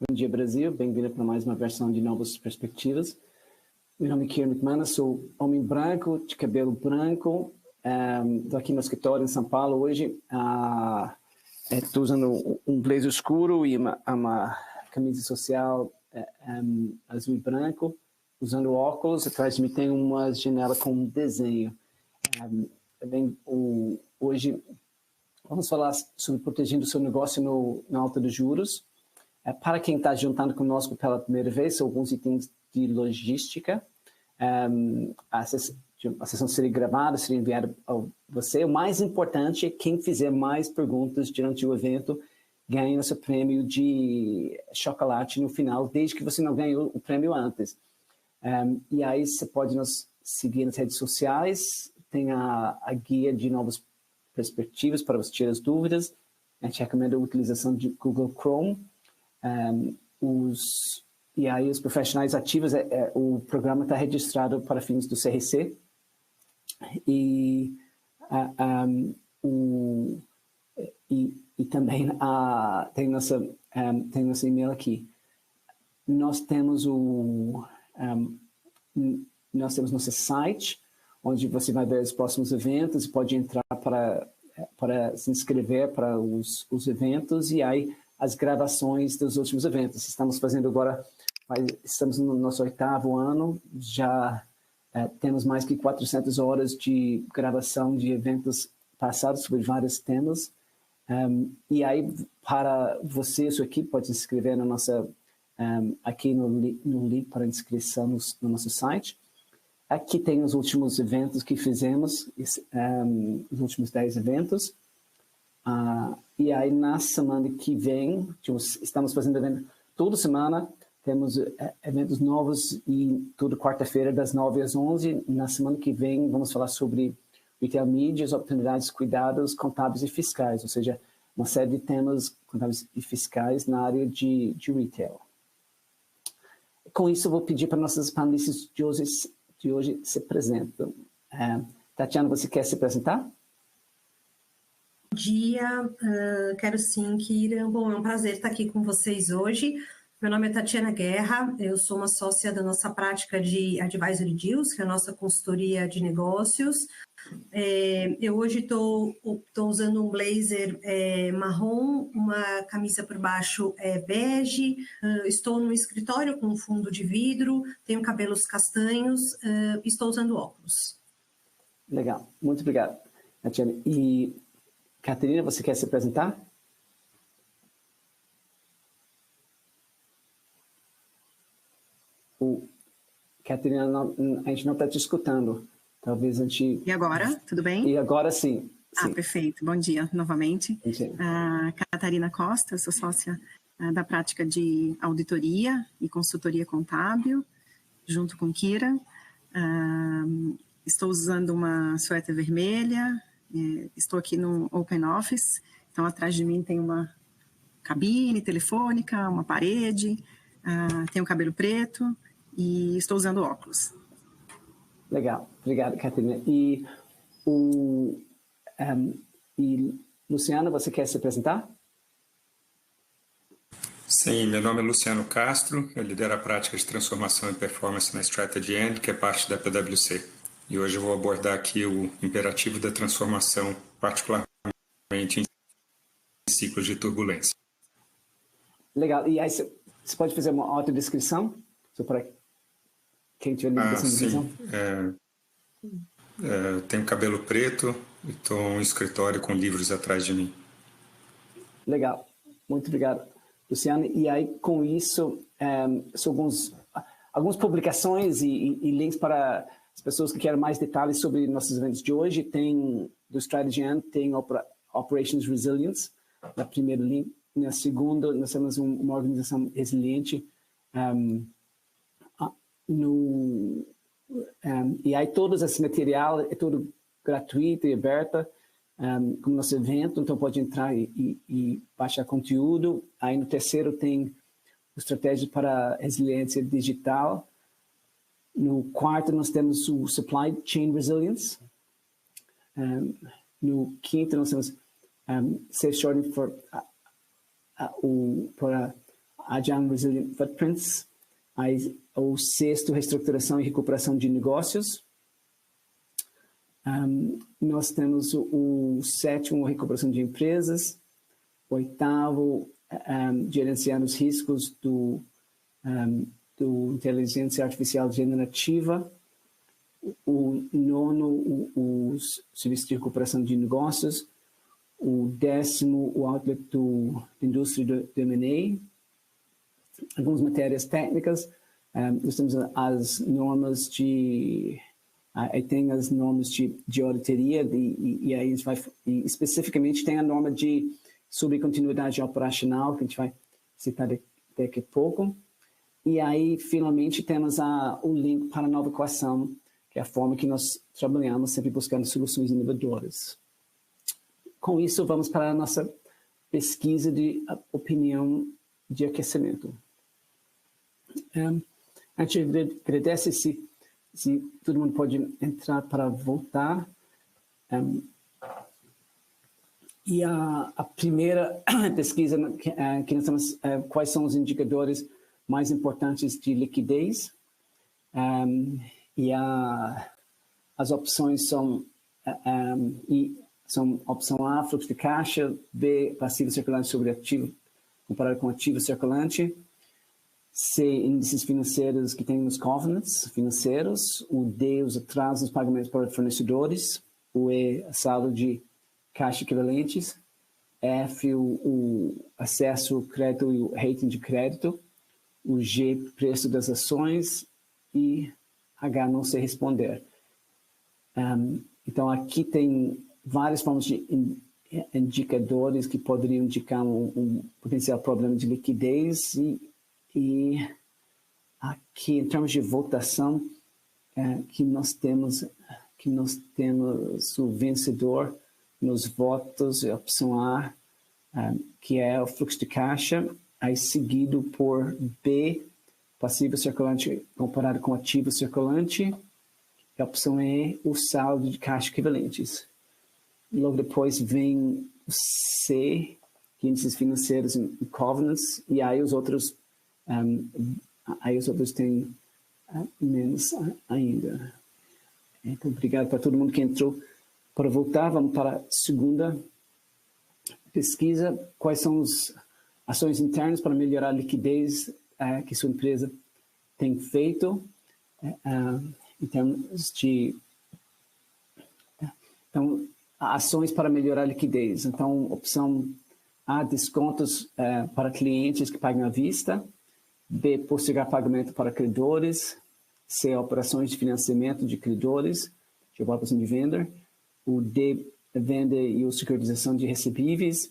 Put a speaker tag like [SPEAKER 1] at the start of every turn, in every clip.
[SPEAKER 1] Bom dia, Brasil. Bem-vindo para mais uma versão de Novas Perspectivas. Meu nome é Kieran McManus, sou homem branco, de cabelo branco. Estou aqui no escritório em São Paulo hoje. Estou usando um blazer escuro e uma camisa social azul e branco, usando óculos. Atrás de mim tem uma janela com um desenho. Hoje vamos falar sobre protegendo o seu negócio na alta dos juros. Para quem está juntando conosco pela primeira vez, são alguns itens de logística. A sessão seria gravada, seria enviada a você. O mais importante é quem fizer mais perguntas durante o evento ganha nosso prêmio de chocolate no final, desde que você não ganhou o prêmio antes. E aí você pode nos seguir nas redes sociais, tem a guia de novas perspectivas para você tirar as dúvidas. A gente recomenda a utilização de Google Chrome. E aí os profissionais ativos, o programa está registrado para fins do CRC e também tem nosso e-mail aqui. Nós temos nosso site, onde você vai ver os próximos eventos e pode entrar para se inscrever para os eventos e aí as gravações dos últimos eventos. Estamos no nosso 8º ano, já temos mais que 400 horas de gravação de eventos passados sobre vários temas. E aí, para você e sua equipe, pode se inscrever na nossa, aqui no link para inscrição no nosso site. Aqui tem os últimos eventos que fizemos, os últimos 10 eventos. E aí, na semana que vem, estamos fazendo evento toda semana, temos eventos novos e toda quarta-feira, das 9 às 11. Na semana que vem, vamos falar sobre retail media, oportunidades, cuidados contábeis e fiscais, ou seja, uma série de temas contábeis e fiscais na área de retail. Com isso, eu vou pedir para nossos panelistas de hoje se apresentem. Tatiana, você quer se apresentar?
[SPEAKER 2] Bom dia, quero sim, Kieran. Bom, é um prazer estar aqui com vocês hoje. Meu nome é Tatiana Guerra, eu sou uma sócia da nossa prática de Advisory Deals, que é a nossa consultoria de negócios. Eu hoje estou usando um blazer marrom, uma camisa por baixo bege, estou no escritório com um fundo de vidro, tenho cabelos castanhos, estou usando óculos.
[SPEAKER 1] Legal, muito obrigado, Tatiana. E Catarina, você quer se apresentar? Catarina, a gente não está te escutando. Talvez a gente...
[SPEAKER 3] E agora? Tudo bem?
[SPEAKER 1] E agora sim.
[SPEAKER 3] Sim. Perfeito. Bom dia novamente. Catarina Costa, sou sócia da prática de auditoria e consultoria contábil, junto com Kira. Estou usando uma suéter vermelha, estou aqui no Open Office, então atrás de mim tem uma cabine telefônica, uma parede, tenho cabelo preto e estou usando óculos.
[SPEAKER 1] Legal, obrigado, Catarina. E Luciano, você quer se apresentar?
[SPEAKER 4] Sim, meu nome é Luciano Castro, eu lidero a prática de transformação e performance na Strategy End, que é parte da PwC. E hoje eu vou abordar aqui o imperativo da transformação, particularmente em ciclos de turbulência.
[SPEAKER 1] Legal. E aí você pode fazer uma autodescrição? Só para quem tiver ligação de visão?
[SPEAKER 4] Tenho cabelo preto e estou em um escritório com livros atrás de mim.
[SPEAKER 1] Legal. Muito obrigado, Luciano. E aí, com isso, são algumas publicações e links para as pessoas que querem mais detalhes sobre nossos eventos de hoje. Tem do Strategy End, tem Operations Resilience, na primeira link. Na segunda, nós temos uma organização resiliente. E aí todo esse material é todo gratuito e aberto, como nosso evento, então pode entrar e baixar conteúdo. Aí no terceiro tem estratégias para resiliência digital. No quarto nós temos o Supply Chain Resilience. No quinto nós temos Safe Shorting para Agile Resilient Footprints. Aí, o 6º, reestruturação e recuperação de negócios. Nós temos o 7º, recuperação de empresas. O 8º, gerenciar os riscos do inteligência artificial generativa. O 9º, os serviços de recuperação de negócios. O 10º, o outlook da indústria do M&A. Algumas matérias técnicas. Nós temos as normas de... Aí tem as normas de auditoria e aí a gente vai... E especificamente tem a norma sobre continuidade operacional, que a gente vai citar daqui a pouco. E aí, finalmente, temos o link para a nova equação, que é a forma que nós trabalhamos, sempre buscando soluções inovadoras. Com isso, vamos para a nossa pesquisa de opinião de aquecimento. A gente agradece se todo mundo pode entrar para voltar. E a primeira pesquisa que nós temos, quais são os indicadores mais importantes de liquidez. E as opções são opção A, fluxo de caixa, B, passivo circulante sobre ativo, comparado com ativo circulante, C, índices financeiros que tem nos covenants financeiros, o D, os atrasos nos pagamentos para fornecedores, o E, saldo de caixa equivalentes, F, o acesso ao crédito e o rating de crédito, o G, preço das ações e H, não sei responder. Então, aqui tem várias formas de indicadores que poderiam indicar um potencial problema de liquidez e aqui, em termos de votação, que nós temos o vencedor nos votos, a opção A, que é o fluxo de caixa, aí seguido por B, passivo circulante comparado com ativo circulante, e a opção E, o saldo de caixa equivalentes. Logo depois vem o C, índices financeiros em covenants, e aí os outros têm menos ainda. Então, obrigado para todo mundo que entrou. Para voltar, vamos para a segunda pesquisa. Quais são as ações internas para melhorar a liquidez que sua empresa tem feito em termos de... Então, ações para melhorar a liquidez. Então, opção A, descontos para clientes que pagam à vista. B, postergar pagamento para credores. C, operações de financiamento de credores, de operação de venda. O D, venda e securitização de recebíveis.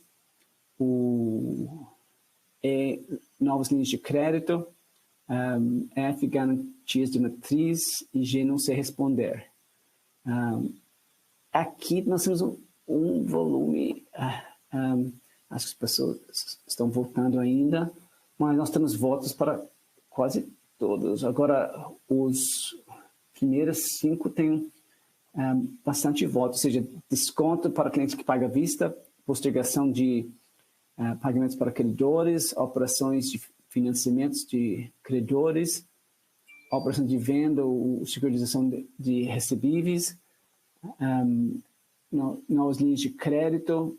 [SPEAKER 1] O E, novas linhas de crédito. F, garantias de matriz. E G, não sei responder. Aqui nós temos um volume, acho que as pessoas estão votando ainda, mas nós temos votos para quase todos. Agora, os primeiros 5 têm bastante voto, ou seja, desconto para clientes que pagam à vista, postergação de pagamentos para credores, operações de financiamentos de credores, operação de venda ou securitização de recebíveis, novas linhas de crédito,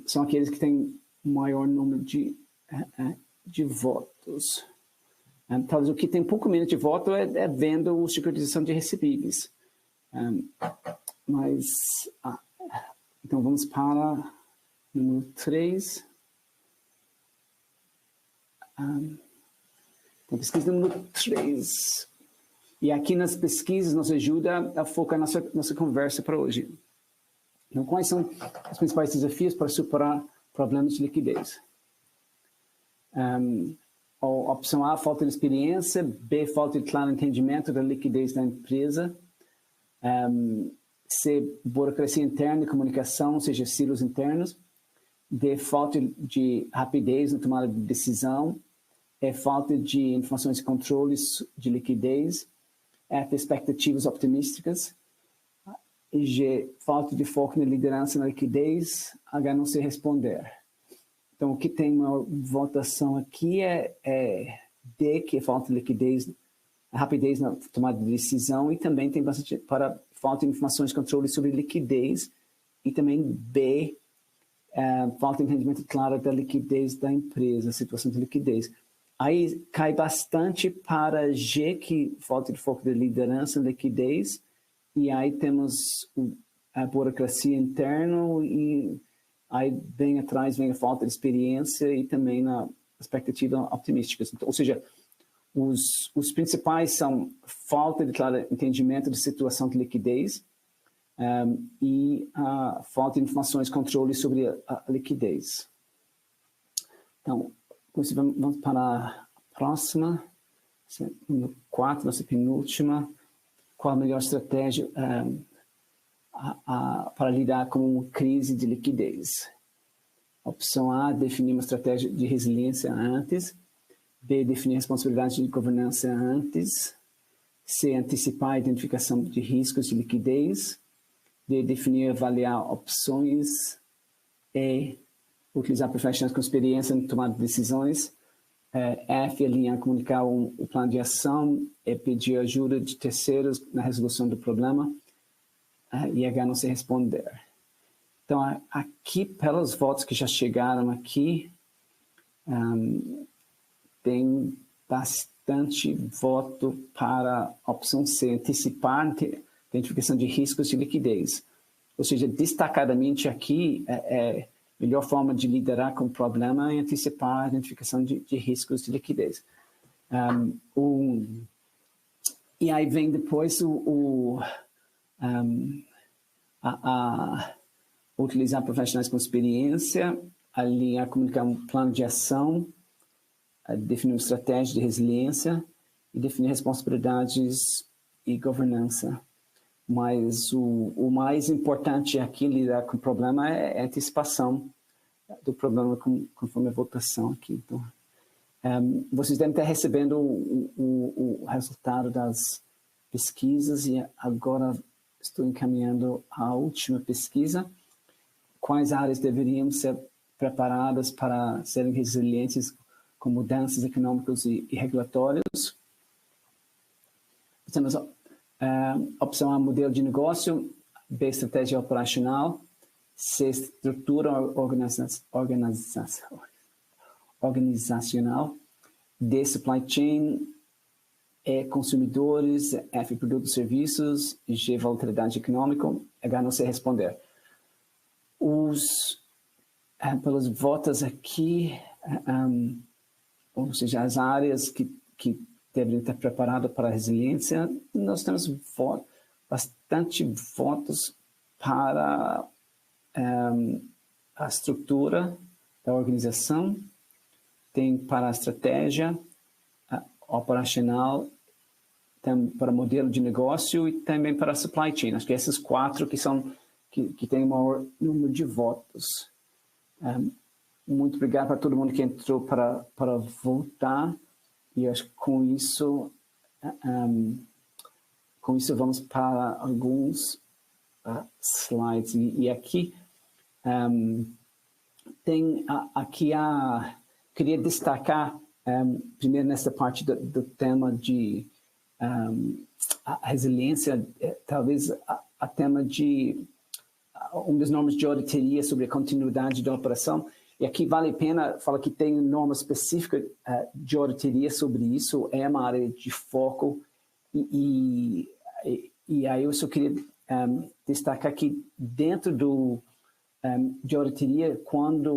[SPEAKER 1] são aqueles que têm maior número de votos. Talvez o que tem pouco menos de voto é venda ou securitização de recebíveis. Então vamos para número 3. Então, pesquisa número 3. E aqui nas pesquisas nos ajuda a focar nossa conversa para hoje. Então, quais são os principais desafios para superar problemas de liquidez? A opção A, falta de experiência. B, falta de claro entendimento da liquidez da empresa. C, burocracia interna e comunicação, ou seja, silos internos. D, falta de rapidez na tomada de decisão. E, falta de informações e controles de liquidez. F, expectativas optimistas. E G, falta de foco na liderança na liquidez. H, não sei responder. Então, o que tem uma votação aqui é D, que é falta de liquidez, rapidez na tomada de decisão, e também tem bastante para falta de informações e controle sobre liquidez, e também B, falta de entendimento claro da liquidez da empresa, situação de liquidez. Aí cai bastante para G, que falta de foco de liderança e liquidez, e aí temos a burocracia interna, e aí bem atrás vem a falta de experiência e também a expectativa optimística. Então, ou seja, os principais são falta de claro entendimento da situação de liquidez e a falta de informações e controle sobre a liquidez. Então, vamos para a próxima, número 4, nossa penúltima. Qual a melhor estratégia para lidar com uma crise de liquidez? Opção A, definir uma estratégia de resiliência antes. B, definir responsabilidade de governança antes. C, antecipar a identificação de riscos de liquidez. D, definir e avaliar opções. E, utilizar profissionais com experiência em tomar decisões. F, alinhar, comunicar o plano de ação. E, pedir ajuda de terceiros na resolução do problema. E H, não se responder. Então, aqui, pelos votos que já chegaram aqui, tem bastante voto para a opção C, antecipar a identificação de riscos de liquidez. Ou seja, destacadamente aqui, a melhor forma de liderar com o problema é antecipar a identificação de riscos de liquidez. E aí vem depois utilizar profissionais com experiência, alinhar, comunicar um plano de ação, definir uma estratégia de resiliência e definir responsabilidades e governança. Mas o mais importante aqui, lidar com o problema, é a antecipação do problema conforme a votação aqui. Então, vocês devem estar recebendo o resultado das pesquisas e agora estou encaminhando a última pesquisa. Quais áreas deveriam ser preparadas para serem resilientes com mudanças econômicas e regulatórias? Temos opção A, modelo de negócio. B, estratégia operacional. C, estrutura organizacional. D, supply chain. E, consumidores. F, produtos e serviços. G, volatilidade econômica. H, não sei responder. Pelos votos aqui, ou seja, as áreas que devem estar preparadas para a resiliência, nós temos bastante votos para a estrutura da organização, tem para a estratégia operacional, tem para modelo de negócio e também para a supply chain. Acho que esses 4 que têm o maior número de votos. Muito obrigado para todo mundo que entrou para votar. E acho que com isso vamos para alguns slides. E aqui tem queria destacar primeiro nessa parte do tema de a resiliência, talvez a tema de das normas de auditoria sobre a continuidade da operação. E aqui vale a pena falar que tem norma específica de auditoria sobre isso, é uma área de foco. E aí eu só queria destacar que dentro de auditoria, quando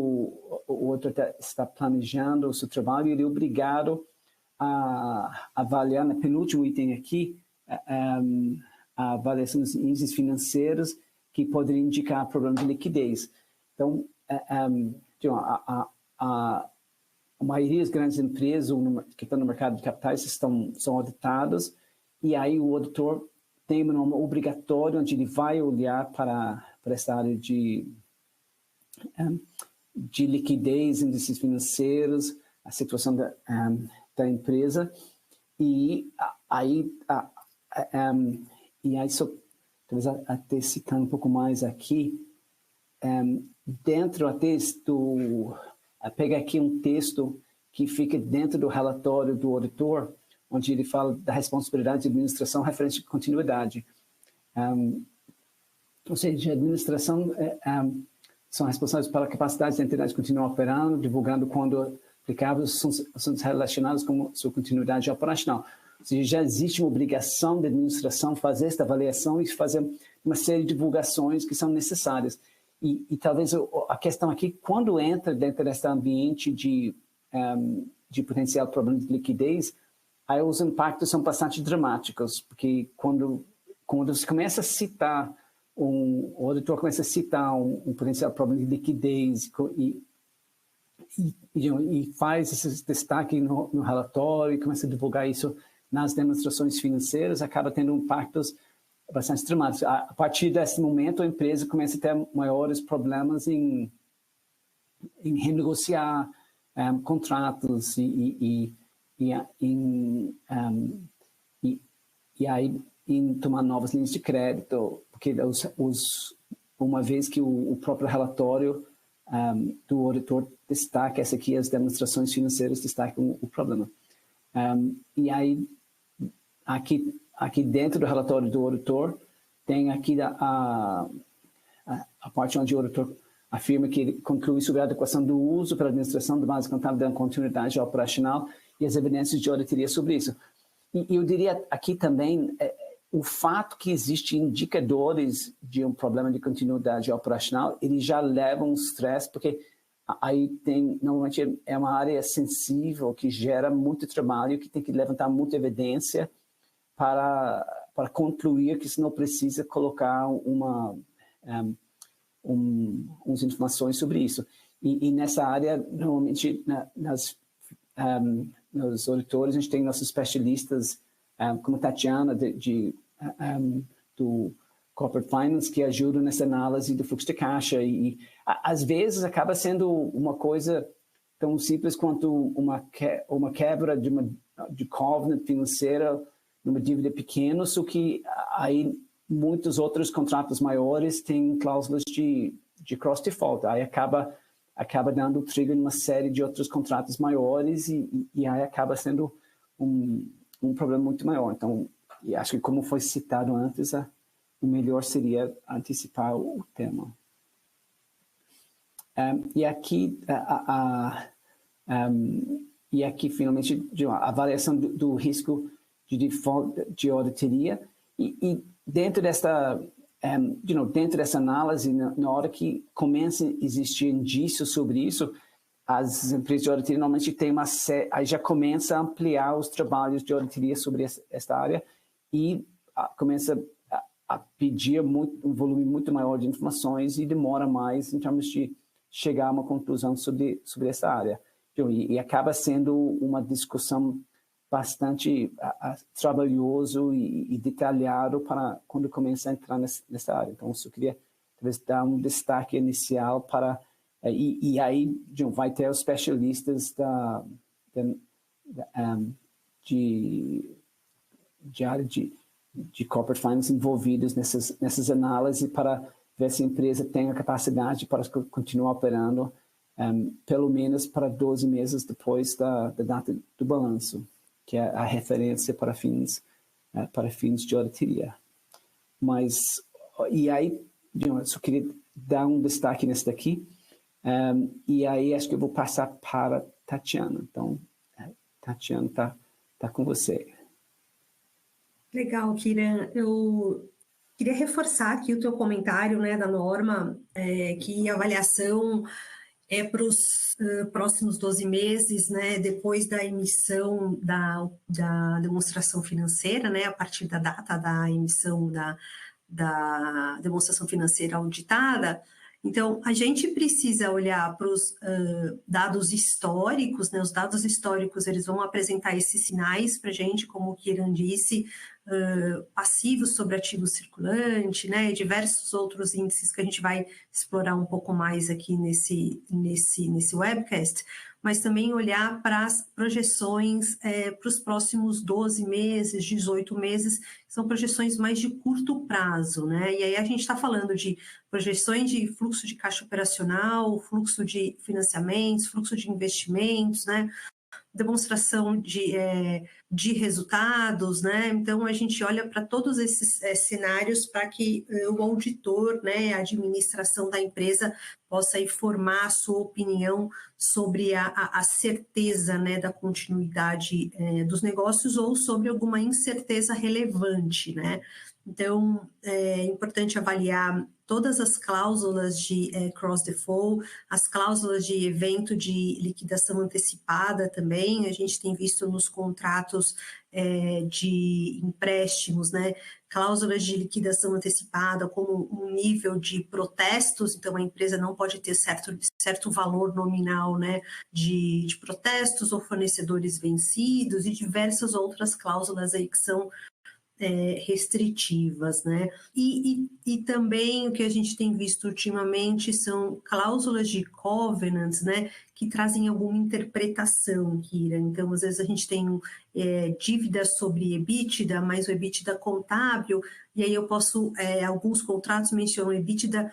[SPEAKER 1] o auditor está planejando o seu trabalho, ele é obrigado a avaliar, no penúltimo item aqui, a avaliação dos índices financeiros que poderiam indicar problema de liquidez. Então, a maioria das grandes empresas que estão no mercado de capitais são auditadas, e aí o auditor tem uma norma obrigatória onde ele vai olhar para essa área de liquidez, índices financeiros, a situação da empresa, e aí só talvez até citando um pouco mais aqui, dentro até pega aqui um texto que fica dentro do relatório do auditor, onde ele fala da responsabilidade de administração referente à continuidade. Ou seja, a administração são responsáveis pela capacidade da entidade continuar operando, divulgando quando aplicáveis assuntos relacionados com sua continuidade operacional. Ou seja, já existe uma obrigação da administração fazer esta avaliação e fazer uma série de divulgações que são necessárias. E talvez a questão aqui, quando entra dentro desse ambiente de potencial problema de liquidez, aí os impactos são bastante dramáticos, porque quando você começa a citar, o auditor começa a citar um potencial problema de liquidez e faz esse destaque no relatório e começa a divulgar isso nas demonstrações financeiras, acaba tendo impactos bastante dramáticos. A partir desse momento, a empresa começa a ter maiores problemas em renegociar contratos e aí em tomar novas linhas de crédito, porque uma vez que o próprio relatório do auditor destaca essa aqui, as demonstrações financeiras destacam o problema. E aí, aqui dentro do relatório do auditor, tem aqui a parte onde o auditor afirma que ele conclui sobre a adequação do uso para a administração do base contábil da continuidade operacional e as evidências de auditoria sobre isso. E eu diria aqui também o fato que existem indicadores de um problema de continuidade operacional, eles já levam um stress, porque aí normalmente é uma área sensível que gera muito trabalho, que tem que levantar muita evidência para concluir que se não precisa colocar umas informações sobre isso. E nessa área, normalmente, nos auditores, a gente tem nossos especialistas, como Tatiana, do Corporate Finance, que ajudam nessa análise do fluxo de caixa. E às vezes, acaba sendo uma coisa tão simples quanto uma quebra de covenant financeira numa dívida pequena, só que aí muitos outros contratos maiores têm cláusulas de cross-default. Aí acaba dando trigger em uma série de outros contratos maiores e aí acaba sendo um problema muito maior. Então, e acho que como foi citado antes, o melhor seria antecipar o tema. E aqui finalmente, a avaliação do risco de default de auditoria e dentro dessa análise, na hora que começa a existir indícios sobre isso, as empresas de auditoria normalmente têm aí já começa a ampliar os trabalhos de auditoria sobre esta área e começa a pedir um volume muito maior de informações e demora mais em termos de chegar a uma conclusão sobre essa área. E acaba sendo uma discussão bastante trabalhoso e detalhado para quando começa a entrar nessa área. Então, eu queria talvez dar um destaque inicial para... E aí vai ter os especialistas de área de corporate finance envolvidos nessas análises para ver se a empresa tem a capacidade para continuar operando pelo menos para 12 meses depois da data do balanço, que é a referência para fins de auditoria. E aí, eu só queria dar um destaque nesse daqui, e aí acho que eu vou passar para Tatiana. Então, Tatiana, tá com você.
[SPEAKER 2] Legal, Kiran. Eu queria reforçar aqui o teu comentário, né, da norma, que a avaliação é para os próximos 12 meses, né, depois da emissão da demonstração financeira, né, a partir da data da emissão da demonstração financeira auditada. Então, a gente precisa olhar para os dados históricos, né, os dados históricos, eles vão apresentar esses sinais para a gente, como o Kiran disse, passivos sobre ativo circulante, né, e diversos outros índices que a gente vai explorar um pouco mais aqui nesse webcast, mas também olhar para as projeções para os próximos 12 meses, 18 meses, que são projeções mais de curto prazo, né? E aí a gente está falando de projeções de fluxo de caixa operacional, fluxo de financiamentos, fluxo de investimentos, né? Demonstração de resultados, né? Então a gente olha para todos esses cenários para que o auditor, né, a administração da empresa possa formar a sua opinião sobre a certeza, né, da continuidade dos negócios ou sobre alguma incerteza relevante, né? Então, é importante avaliar todas as cláusulas de cross-default, as cláusulas de evento de liquidação antecipada também. A gente tem visto nos contratos de empréstimos, né, cláusulas de liquidação antecipada como um nível de protestos, então a empresa não pode ter certo valor nominal, né, de protestos ou fornecedores vencidos e diversas outras cláusulas aí que são restritivas, né? E também o que a gente tem visto ultimamente são cláusulas de covenants, né, que trazem alguma interpretação, Kira. Então, às vezes a gente tem dívida sobre EBITDA, mas o EBITDA contábil, e aí eu posso, alguns contratos mencionam EBITDA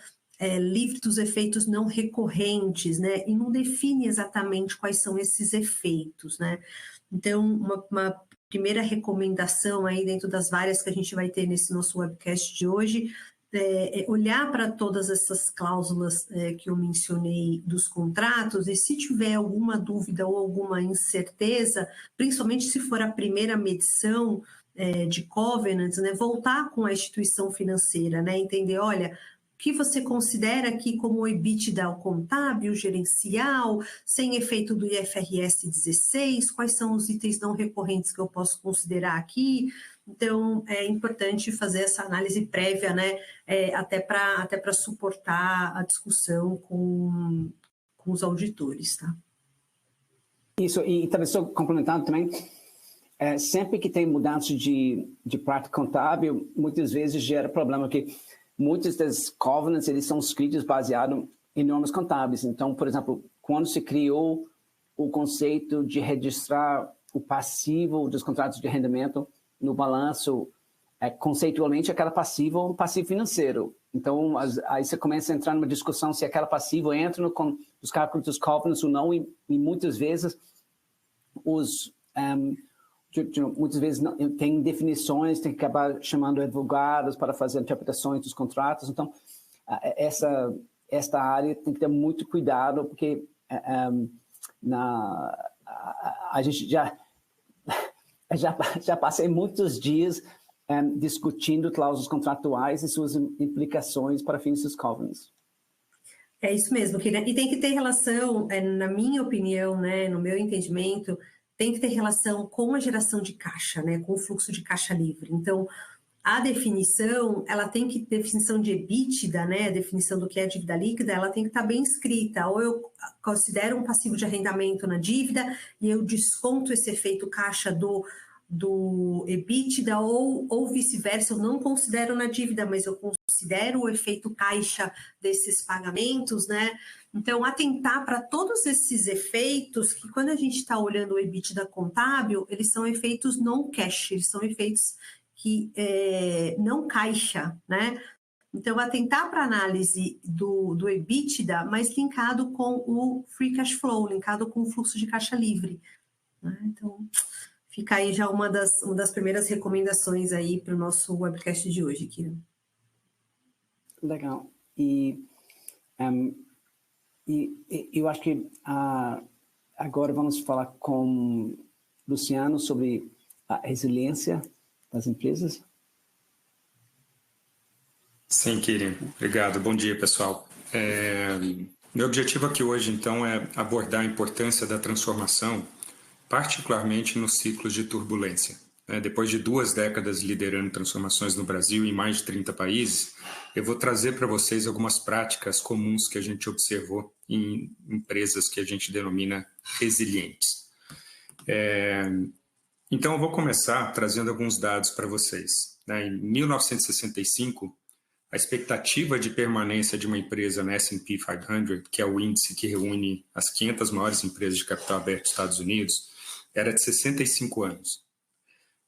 [SPEAKER 2] livre dos efeitos não recorrentes, né? E não define exatamente quais são esses efeitos, né? Então, uma primeira recomendação aí dentro das várias que a gente vai ter nesse nosso webcast de hoje é olhar para todas essas cláusulas que eu mencionei dos contratos e se tiver alguma dúvida ou alguma incerteza, principalmente se for a primeira medição de covenants, né, voltar com a instituição financeira, né, entender, olha, o que você considera aqui como o EBITDA contábil, gerencial, sem efeito do IFRS 16, quais são os itens não recorrentes que eu posso considerar aqui? Então, é importante fazer essa análise prévia, né, até para suportar a discussão com os auditores, tá?
[SPEAKER 1] Isso, e talvez só complementando também, sempre que tem mudança de prática contábil, muitas vezes gera problema, porque muitos desses covenants, eles são escritos baseados em normas contábeis. Então, por exemplo, quando se criou o conceito de registrar o passivo dos contratos de arrendamento no balanço, conceitualmente, aquela passiva é um passivo financeiro. Então, aí você começa a entrar numa discussão se aquela passiva entra nos cálculos dos covenants ou não, e muitas vezes muitas vezes tem definições, tem que acabar chamando advogados para fazer interpretações dos contratos. Então, esta área tem que ter muito cuidado, porque a gente já passei muitos dias discutindo cláusulas contratuais e suas implicações para fins dos covenants.
[SPEAKER 2] É isso mesmo, Kira. E tem que ter relação, na minha opinião, né, no meu entendimento, tem que ter relação com a geração de caixa, né, com o fluxo de caixa livre. Então, a definição, ela tem que ter definição de EBITDA, né, a definição do que é dívida líquida, ela tem que estar bem escrita. Ou eu considero um passivo de arrendamento na dívida e eu desconto esse efeito caixa do EBITDA, ou vice-versa, eu não considero na dívida, mas eu considero o efeito caixa desses pagamentos, né? Então, atentar para todos esses efeitos, que quando a gente está olhando o EBITDA contábil, eles são efeitos non-cash, eles são efeitos que não caixa, né? Então, atentar para a análise do EBITDA, mas linkado com o free cash flow, linkado com o fluxo de caixa livre, né? Então, fica aí já uma das primeiras recomendações aí para o nosso webcast de hoje, Kira.
[SPEAKER 1] Legal. E eu acho que agora vamos falar com Luciano sobre a resiliência das empresas.
[SPEAKER 4] Sim, Kira. Obrigado. Bom dia, pessoal. Meu objetivo aqui hoje, então, é abordar a importância da transformação, particularmente nos ciclos de turbulência. Depois de 2 décadas liderando transformações no Brasil e em mais de 30 países, eu vou trazer para vocês algumas práticas comuns que a gente observou em empresas que a gente denomina resilientes. Então, eu vou começar trazendo alguns dados para vocês. Em 1965, a expectativa de permanência de uma empresa na S&P 500, que é o índice que reúne as 500 maiores empresas de capital aberto dos Estados Unidos, era de 65 anos.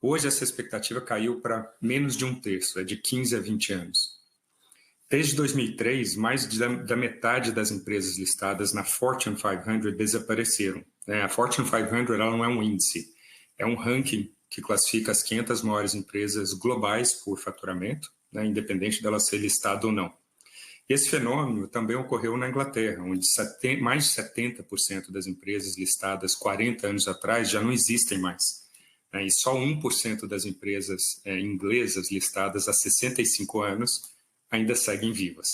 [SPEAKER 4] Hoje, essa expectativa caiu para menos de um terço, é de 15 a 20 anos. Desde 2003, mais da metade das empresas listadas na Fortune 500 desapareceram. A Fortune 500 ela não é um índice, é um ranking que classifica as 500 maiores empresas globais por faturamento, independente dela ser listada ou não. Esse fenômeno também ocorreu na Inglaterra, onde mais de 70% das empresas listadas 40 anos atrás já não existem mais. E só 1% das empresas inglesas listadas há 65 anos ainda seguem vivas.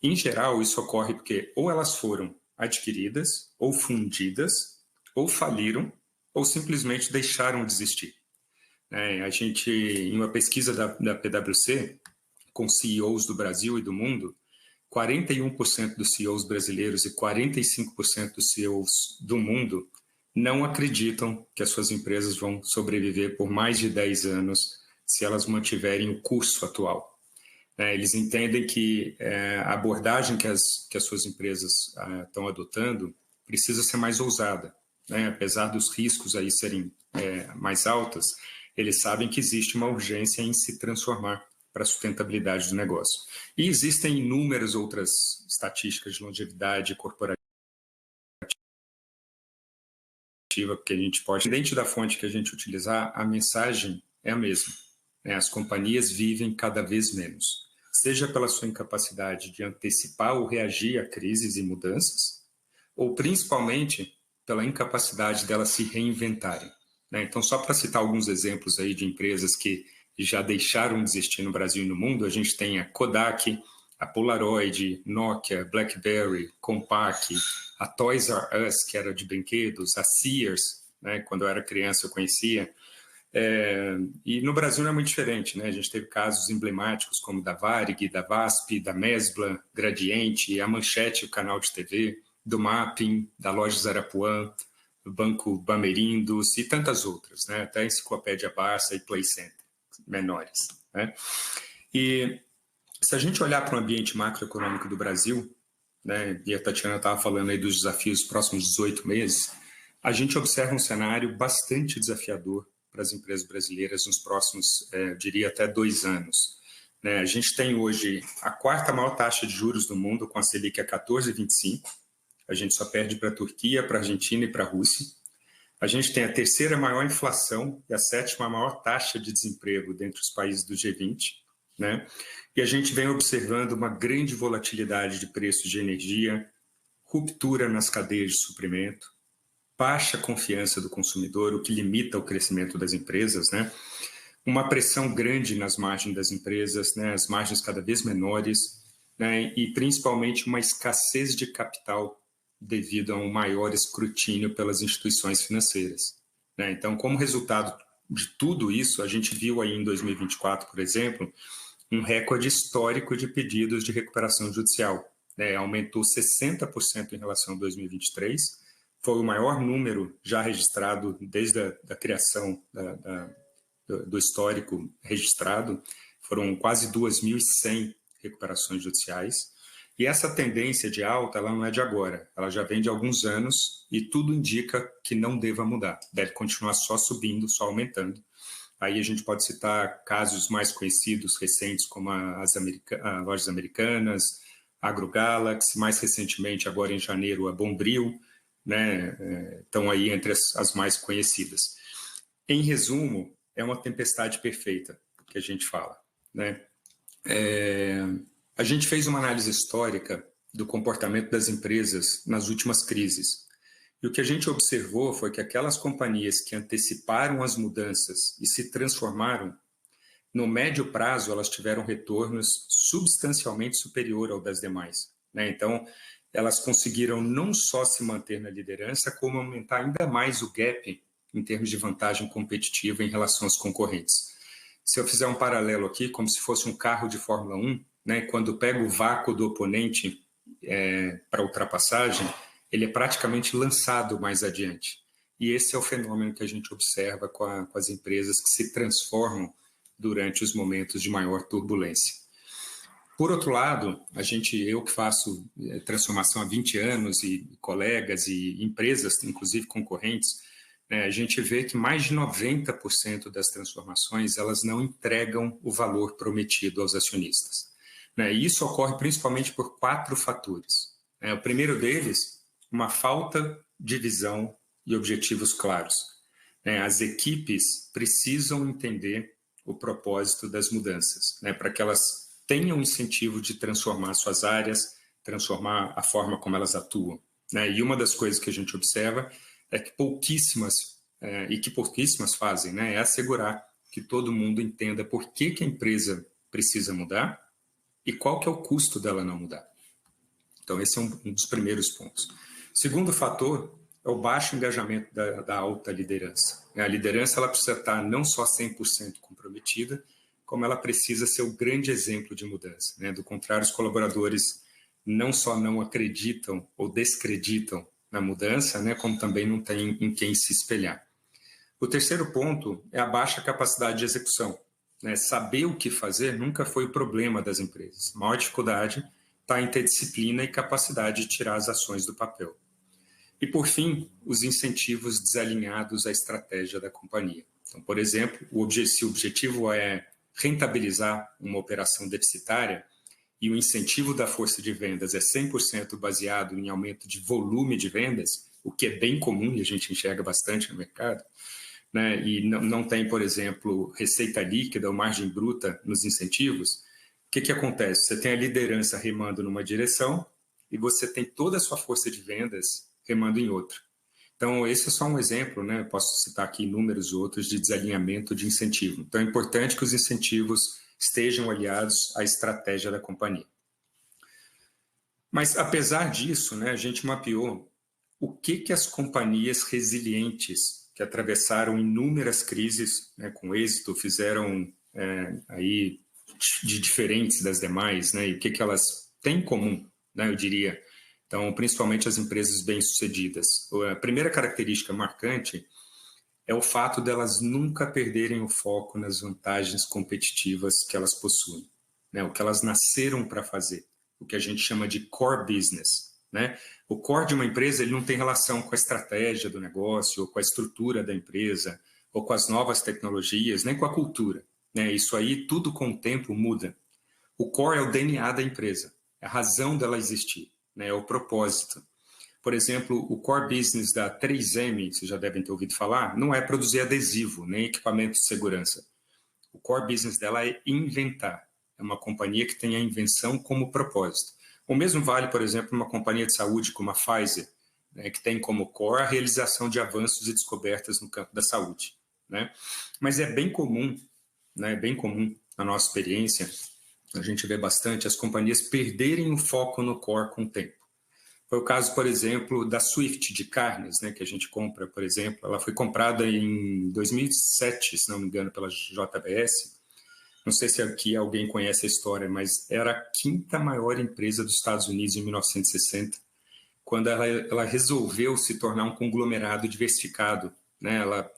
[SPEAKER 4] Em geral, isso ocorre porque ou elas foram adquiridas, ou fundidas, ou faliram, ou simplesmente deixaram de existir. A gente, em uma pesquisa da PwC, com CEOs do Brasil e do mundo, 41% dos CEOs brasileiros e 45% dos CEOs do mundo não acreditam que as suas empresas vão sobreviver por mais de 10 anos se elas mantiverem o curso atual. Eles entendem que a abordagem que as suas empresas estão adotando precisa ser mais ousada. Apesar dos riscos aí serem mais altos, eles sabem que existe uma urgência em se transformar para a sustentabilidade do negócio. E existem inúmeras outras estatísticas de longevidade corporativa que a gente pode... Independente da fonte que a gente utilizar, a mensagem é a mesma. As companhias vivem cada vez menos, seja pela sua incapacidade de antecipar ou reagir a crises e mudanças, ou principalmente pela incapacidade delas se reinventarem. Então, só para citar alguns exemplos aí de empresas que já deixaram de existir no Brasil e no mundo, a gente tem a Kodak, a Polaroid, Nokia, BlackBerry, Compaq, a Toys R Us, que era de brinquedos, a Sears, quando eu era criança eu conhecia. E no Brasil não é muito diferente, A gente teve casos emblemáticos como da Varig, da VASP, da Mesbla, Gradiente, a Manchete, o canal de TV, do Mapping, da Lojas Arapuã, do Banco Bamerindos e tantas outras, até a Enciclopédia Barça e Play Center, menores. E se a gente olhar para o ambiente macroeconômico do Brasil, e a Tatiana estava falando aí dos desafios dos próximos 18 meses, a gente observa um cenário bastante desafiador para as empresas brasileiras nos próximos, diria, até 2 anos. A gente tem hoje a 4ª maior taxa de juros do mundo, com a Selic a 14,25%. A gente só perde para a Turquia, para a Argentina e para a Rússia. A gente tem a 3ª maior inflação e a 7ª maior taxa de desemprego dentre os países do G20. E a gente vem observando uma grande volatilidade de preços de energia, ruptura nas cadeias de suprimento, baixa confiança do consumidor, o que limita o crescimento das empresas, uma pressão grande nas margens das empresas, as margens cada vez menores, e principalmente uma escassez de capital devido a um maior escrutínio pelas instituições financeiras. Então, como resultado de tudo isso, a gente viu aí em 2024, por exemplo, um recorde histórico de pedidos de recuperação judicial. Aumentou 60% em relação a 2023, foi o maior número já registrado desde a criação do histórico registrado, foram quase 2.100 recuperações judiciais. E essa tendência de alta, ela não é de agora, ela já vem de alguns anos e tudo indica que não deva mudar, deve continuar só subindo, só aumentando. Aí a gente pode citar casos mais conhecidos, recentes, como as Lojas Americanas, AgroGalaxy, mais recentemente, agora em janeiro, a Bombril, estão aí entre as mais conhecidas. Em resumo, é uma tempestade perfeita que a gente fala. A gente fez uma análise histórica do comportamento das empresas nas últimas crises. E o que a gente observou foi que aquelas companhias que anteciparam as mudanças e se transformaram, no médio prazo, elas tiveram retornos substancialmente superior ao das demais. Então, elas conseguiram não só se manter na liderança, como aumentar ainda mais o gap em termos de vantagem competitiva em relação aos concorrentes. Se eu fizer um paralelo aqui, como se fosse um carro de Fórmula 1, quando pega o vácuo do oponente para ultrapassagem, ele é praticamente lançado mais adiante. e esse é o fenômeno que a gente observa com as empresas que se transformam durante os momentos de maior turbulência. Por outro lado, eu que faço transformação há 20 anos, e colegas e empresas, inclusive concorrentes, né, a gente vê que mais de 90% das transformações elas não entregam o valor prometido aos acionistas. Né, e isso ocorre principalmente por 4 fatores. Né, o primeiro deles, uma falta de visão e objetivos claros. Né, as equipes precisam entender o propósito das mudanças, né, para que elas tenham incentivo de transformar suas áreas, transformar a forma como elas atuam. Né? E uma das coisas que a gente observa é que pouquíssimas fazem, né, é assegurar que todo mundo entenda por que a empresa precisa mudar e qual que é o custo dela não mudar. Então, esse é um dos primeiros pontos. O segundo fator é o baixo engajamento da alta liderança. A liderança ela precisa estar não só 100% comprometida, como ela precisa ser o grande exemplo de mudança. Né? Do contrário, os colaboradores não só não acreditam ou descreditam na mudança, né? Como também não têm em quem se espelhar. O terceiro ponto é a baixa capacidade de execução. Né? Saber o que fazer nunca foi o problema das empresas. A maior dificuldade está em ter disciplina e capacidade de tirar as ações do papel. E, por fim, os incentivos desalinhados à estratégia da companhia. Então, por exemplo, se o objetivo é rentabilizar uma operação deficitária e o incentivo da força de vendas é 100% baseado em aumento de volume de vendas, o que é bem comum e a gente enxerga bastante no mercado, né? E não tem, por exemplo, receita líquida ou margem bruta nos incentivos, o que acontece? Você tem a liderança remando numa direção e você tem toda a sua força de vendas remando em outra. Então, esse é só um exemplo, né? Eu posso citar aqui inúmeros outros de desalinhamento de incentivo. Então, é importante que os incentivos estejam aliados à estratégia da companhia. Mas, apesar disso, né, a gente mapeou o que as companhias resilientes que atravessaram inúmeras crises, né, com êxito, fizeram aí de diferentes das demais, né, e o que elas têm em comum, né, eu diria. Então, principalmente as empresas bem-sucedidas. A primeira característica marcante é o fato delas nunca perderem o foco nas vantagens competitivas que elas possuem, né? O que elas nasceram para fazer, o que a gente chama de core business. Né? O core de uma empresa ele não tem relação com a estratégia do negócio, ou com a estrutura da empresa, ou com as novas tecnologias, nem com a cultura. Né? Isso aí, tudo com o tempo muda. O core é o DNA da empresa, é a razão dela existir. Né, é o propósito. Por exemplo, o core business da 3M, vocês já devem ter ouvido falar, não é produzir adesivo, nem equipamento de segurança. O core business dela é inventar. É uma companhia que tem a invenção como propósito. O mesmo vale, por exemplo, uma companhia de saúde como a Pfizer, né, que tem como core a realização de avanços e descobertas no campo da saúde. Né? Mas é bem comum, né, na nossa experiência, a gente vê bastante as companhias perderem o foco no core com o tempo. Foi o caso, por exemplo, da Swift de carnes, né, que a gente compra, por exemplo. Ela foi comprada em 2007, se não me engano, pela JBS. Não sei se aqui alguém conhece a história, mas era a 5ª maior empresa dos Estados Unidos em 1960, quando ela resolveu se tornar um conglomerado diversificado. Né? Ela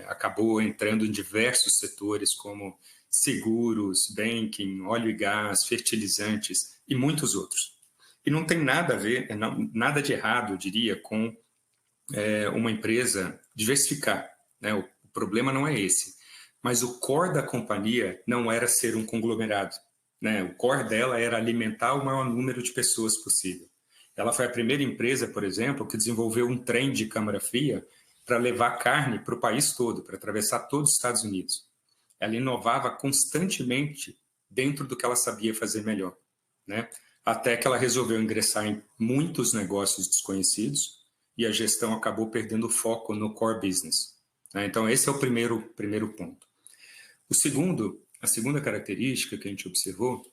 [SPEAKER 4] acabou entrando em diversos setores, como seguros, banking, óleo e gás, fertilizantes e muitos outros. E não tem nada a ver, nada de errado, eu diria, com uma empresa diversificar. Né? O problema não é esse. Mas o core da companhia não era ser um conglomerado. Né? O core dela era alimentar o maior número de pessoas possível. Ela foi a primeira empresa, por exemplo, que desenvolveu um trem de câmara fria para levar carne para o país todo, para atravessar todos os Estados Unidos. Ela inovava constantemente dentro do que ela sabia fazer melhor, né? Até que ela resolveu ingressar em muitos negócios desconhecidos e a gestão acabou perdendo o foco no core business. Né? Então, esse é o primeiro ponto. A segunda característica que a gente observou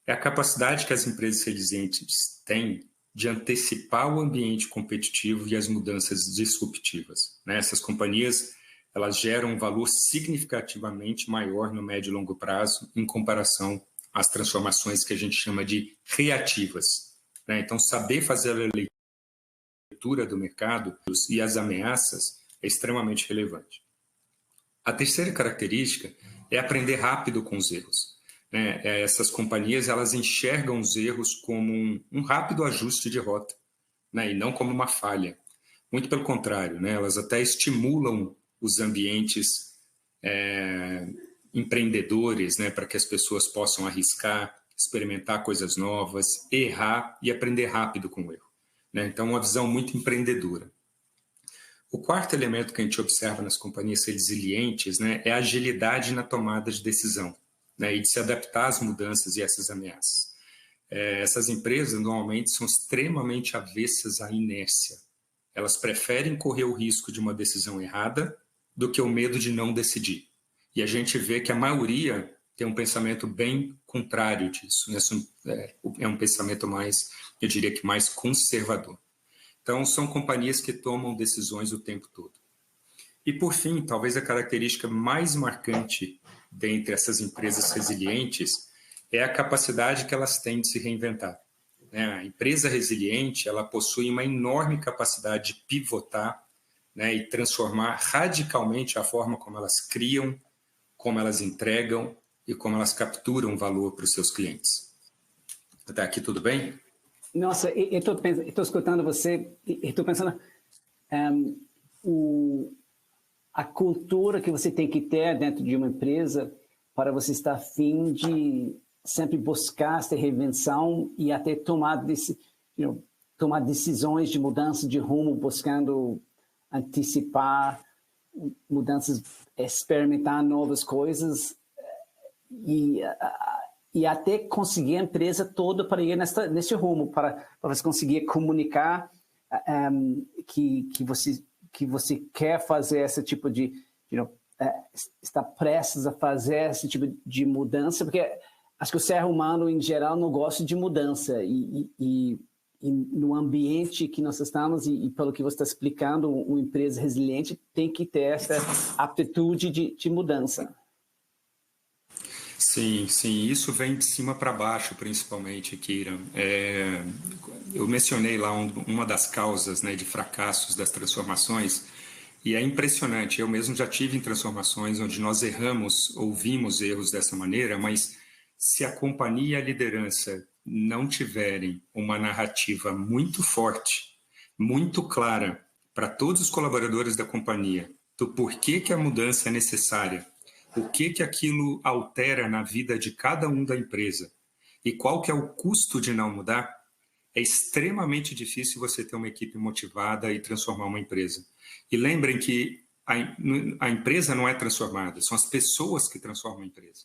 [SPEAKER 4] é a capacidade que as empresas resilientes têm de antecipar o ambiente competitivo e as mudanças disruptivas. Né? Essas companhias elas geram um valor significativamente maior no médio e longo prazo em comparação às transformações que a gente chama de reativas. Né? Então, saber fazer a leitura do mercado e as ameaças é extremamente relevante. A terceira característica é aprender rápido com os erros. Né? Essas companhias, elas enxergam os erros como um rápido ajuste de rota, né? E não como uma falha. Muito pelo contrário, né? Elas até estimulam os ambientes empreendedores, né? Para que as pessoas possam arriscar, experimentar coisas novas, errar e aprender rápido com o erro. Né? Então, uma visão muito empreendedora. O quarto elemento que a gente observa nas companhias resilientes, né, é a agilidade na tomada de decisão, né, e de se adaptar às mudanças e essas ameaças. Essas empresas, normalmente, são extremamente avessas à inércia. Elas preferem correr o risco de uma decisão errada do que o medo de não decidir. E a gente vê que a maioria tem um pensamento bem contrário disso, né? É um pensamento mais, eu diria que mais conservador. Então, são companhias que tomam decisões o tempo todo. E, por fim, talvez a característica mais marcante dentre essas empresas resilientes é a capacidade que elas têm de se reinventar. A empresa resiliente, ela possui uma enorme capacidade de pivotar, né, e transformar radicalmente a forma como elas criam, como elas entregam e como elas capturam valor para os seus clientes. Até aqui tudo bem?
[SPEAKER 1] Nossa, eu estou escutando você e estou pensando a cultura que você tem que ter dentro de uma empresa para você estar afim de sempre buscar essa reinvenção e até tomar decisões de mudança de rumo, buscando antecipar mudanças, experimentar novas coisas e até conseguir a empresa toda para ir nesse rumo, para você conseguir comunicar que você quer fazer esse tipo de, está prestes a fazer esse tipo de mudança, porque acho que o ser humano, em geral, não gosta de mudança. E no ambiente que nós estamos, e pelo que você está explicando, uma empresa resiliente tem que ter essa aptitude de mudança.
[SPEAKER 4] Sim, isso vem de cima para baixo, principalmente, Kira. Eu mencionei lá uma das causas, né, de fracassos das transformações, e é impressionante. Eu mesmo já tive em transformações onde nós erramos, ouvimos erros dessa maneira, mas se a companhia e a liderança não tiverem uma narrativa muito forte, muito clara para todos os colaboradores da companhia, do porquê que a mudança é necessária, o que aquilo altera na vida de cada um da empresa e qual que é o custo de não mudar, é extremamente difícil você ter uma equipe motivada e transformar uma empresa. E lembrem que a empresa não é transformada, são as pessoas que transformam a empresa.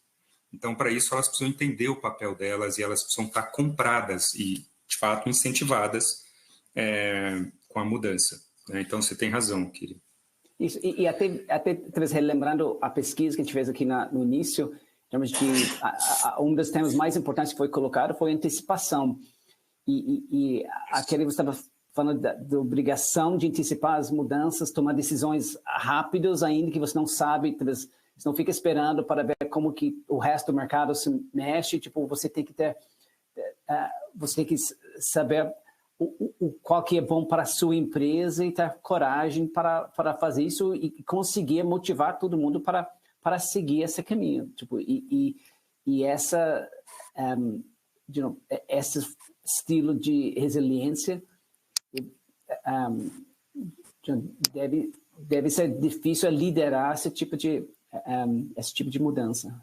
[SPEAKER 4] Então, para isso, elas precisam entender o papel delas e elas precisam estar compradas e, de fato, incentivadas com a mudança. Né? Então, você tem razão, Kiri.
[SPEAKER 1] Isso, e até relembrando a pesquisa que a gente fez aqui no início, digamos que um dos temas mais importantes que foi colocado foi a antecipação. E aquele que você estava falando da obrigação de antecipar as mudanças, tomar decisões rápidas, ainda que você não sabe, você não fica esperando para ver como que o resto do mercado se mexe. Tipo, você tem que saber qual que é bom para a sua empresa e ter coragem para fazer isso e conseguir motivar todo mundo para seguir esse caminho. Tipo, esse estilo de resiliência deve ser difícil liderar esse tipo de mudança.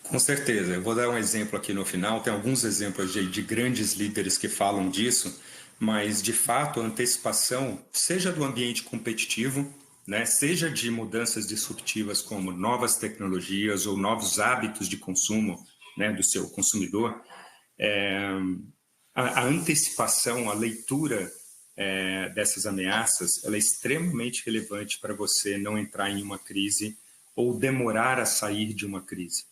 [SPEAKER 4] Com certeza. Eu vou dar um exemplo aqui no final. Tem alguns exemplos de grandes líderes que falam disso, mas, de fato, a antecipação, seja do ambiente competitivo, né, seja de mudanças disruptivas como novas tecnologias ou novos hábitos de consumo, né, do seu consumidor, a antecipação, a leitura dessas ameaças, ela é extremamente relevante para você não entrar em uma crise ou demorar a sair de uma crise.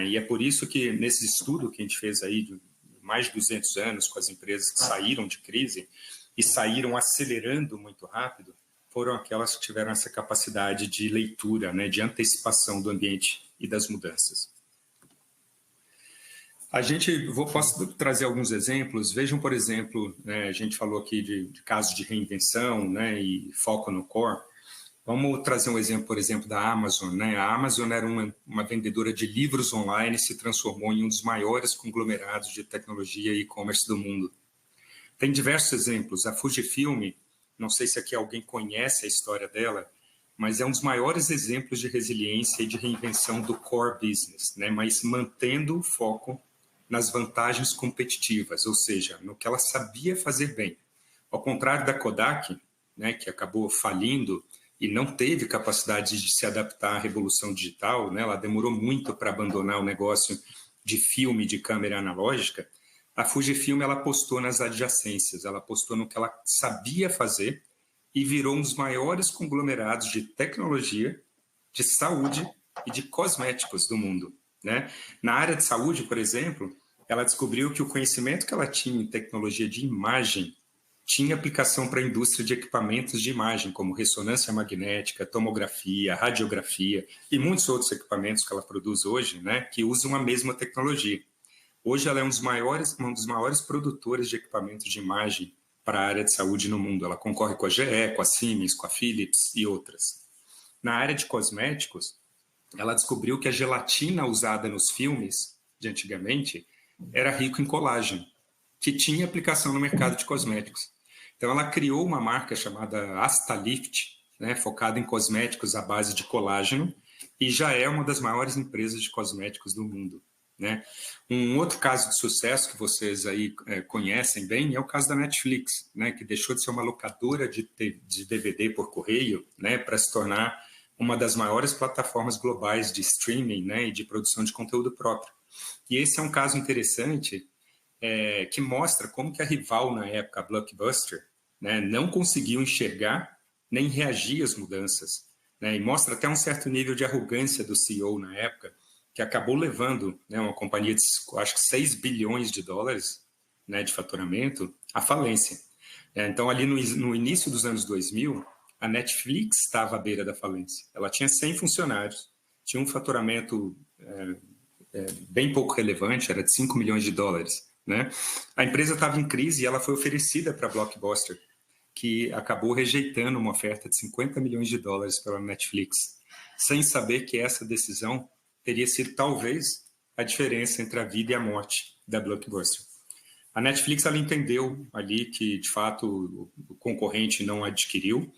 [SPEAKER 4] E é por isso que, nesse estudo que a gente fez aí de mais de 200 anos com as empresas que saíram de crise e saíram acelerando muito rápido, foram aquelas que tiveram essa capacidade de leitura, né, de antecipação do ambiente e das mudanças. Posso trazer alguns exemplos. Vejam, por exemplo, né, a gente falou aqui de casos de reinvenção, né, e foco no core. Vamos trazer um exemplo, por exemplo, da Amazon, né? A Amazon era uma vendedora de livros online e se transformou em um dos maiores conglomerados de tecnologia e e-commerce do mundo. Tem diversos exemplos. A Fujifilm, não sei se aqui alguém conhece a história dela, mas é um dos maiores exemplos de resiliência e de reinvenção do core business, né? Mas mantendo o foco nas vantagens competitivas, ou seja, no que ela sabia fazer bem. Ao contrário da Kodak, né, que acabou falindo e não teve capacidade de se adaptar à revolução digital, né? Ela demorou muito para abandonar o negócio de filme, de câmera analógica. A Fujifilm ela apostou nas adjacências, ela apostou no que ela sabia fazer e virou um dos maiores conglomerados de tecnologia, de saúde e de cosméticos do mundo, né? Na área de saúde, por exemplo, ela descobriu que o conhecimento que ela tinha em tecnologia de imagem tinha aplicação para a indústria de equipamentos de imagem, como ressonância magnética, tomografia, radiografia e muitos outros equipamentos que ela produz hoje, né, que usam a mesma tecnologia. Hoje ela é um dos maiores produtores de equipamentos de imagem para a área de saúde no mundo. Ela concorre com a GE, com a Siemens, com a Philips e outras. Na área de cosméticos, ela descobriu que a gelatina usada nos filmes de antigamente era rico em colágeno, que tinha aplicação no mercado de cosméticos. Então, ela criou uma marca chamada Astalift, né, focada em cosméticos à base de colágeno, e já é uma das maiores empresas de cosméticos do mundo, né? Um outro caso de sucesso que vocês aí conhecem bem é o caso da Netflix, né, que deixou de ser uma locadora de DVD por correio, né, para se tornar uma das maiores plataformas globais de streaming, né, e de produção de conteúdo próprio. E esse é um caso interessante que mostra como que a rival na época, a Blockbuster, né, não conseguiu enxergar nem reagir às mudanças, né, e mostra até um certo nível de arrogância do CEO na época, que acabou levando, né, uma companhia de, acho que 6 bilhões de dólares, né, de faturamento à falência. Então, ali no início dos anos 2000, a Netflix estava à beira da falência. Ela tinha 100 funcionários, tinha um faturamento bem pouco relevante, era de 5 milhões de dólares. Né? A empresa estava em crise e ela foi oferecida para a Blockbuster, que acabou rejeitando uma oferta de 50 milhões de dólares pela Netflix, sem saber que essa decisão teria sido talvez a diferença entre a vida e a morte da Blockbuster. A Netflix ela entendeu ali que, de fato, o concorrente não adquiriu,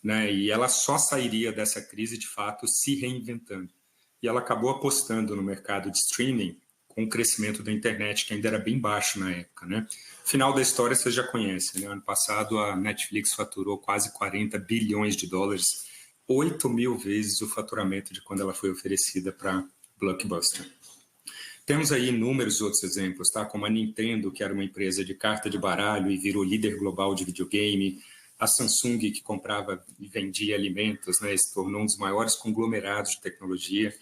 [SPEAKER 4] né? E ela só sairia dessa crise, de fato, se reinventando. E ela acabou apostando no mercado de streaming com o crescimento da internet, que ainda era bem baixo na época, né? Final da história vocês já conhecem, né? Ano passado a Netflix faturou quase 40 bilhões de dólares, 8 mil vezes o faturamento de quando ela foi oferecida para Blockbuster. Temos aí inúmeros outros exemplos, tá? Como a Nintendo, que era uma empresa de carta de baralho e virou líder global de videogame, a Samsung, que comprava e vendia alimentos, né? Se tornou um dos maiores conglomerados de tecnologia.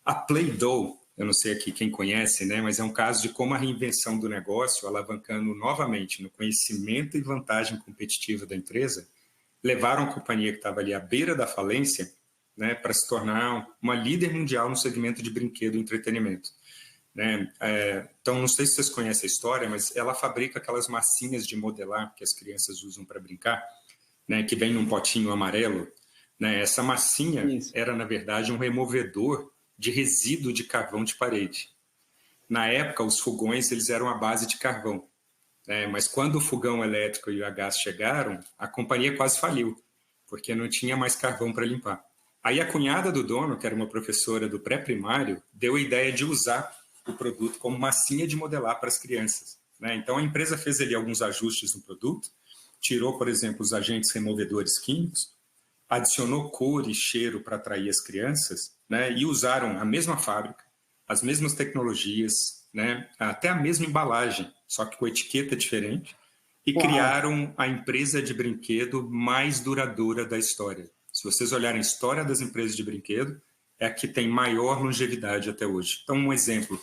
[SPEAKER 4] A Play-Doh, eu não sei aqui quem conhece, né? Mas é um caso de como a reinvenção do negócio, alavancando novamente no conhecimento e vantagem competitiva da empresa, levaram a companhia que estava ali à beira da falência, né, para se tornar uma líder mundial no segmento de brinquedo e entretenimento. Né? Então, não sei se vocês conhecem a história, mas ela fabrica aquelas massinhas de modelar que as crianças usam para brincar, né, que vem num potinho amarelo. Né? Essa massinha era, na verdade, um removedor de resíduo de carvão de parede. Na época, os fogões eles eram à base de carvão. Mas quando o fogão elétrico e o a gás chegaram, a companhia quase faliu, porque não tinha mais carvão para limpar. Aí a cunhada do dono, que era uma professora do pré-primário, deu a ideia de usar o produto como massinha de modelar para as crianças. Então a empresa fez ali alguns ajustes no produto, tirou, por exemplo, os agentes removedores químicos, adicionou cor e cheiro para atrair as crianças, e usaram a mesma fábrica, as mesmas tecnologias, até a mesma embalagem, só que com etiqueta diferente, e criaram a empresa de brinquedo mais duradoura da história. Se vocês olharem a história das empresas de brinquedo, é a que tem maior longevidade até hoje. Então, um exemplo.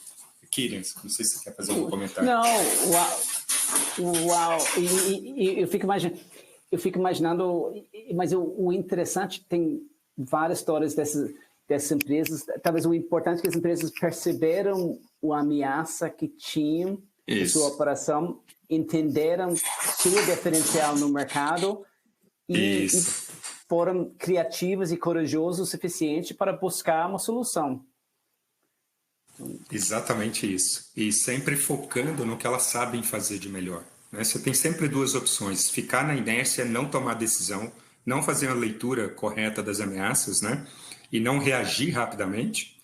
[SPEAKER 4] Kieran, não sei se você quer fazer um comentário.
[SPEAKER 1] Não, uau. E eu fico imaginando, mas o interessante, tem várias histórias dessas empresas. Talvez o importante é que as empresas perceberam a ameaça que tinham em sua operação, entenderam seu diferencial no mercado e foram criativos e corajosos o suficiente para buscar uma solução.
[SPEAKER 4] Exatamente isso. E sempre focando no que elas sabem fazer de melhor. Né? Você tem sempre duas opções: ficar na inércia, não tomar decisão, não fazer uma leitura correta das ameaças, né? E não reagir rapidamente,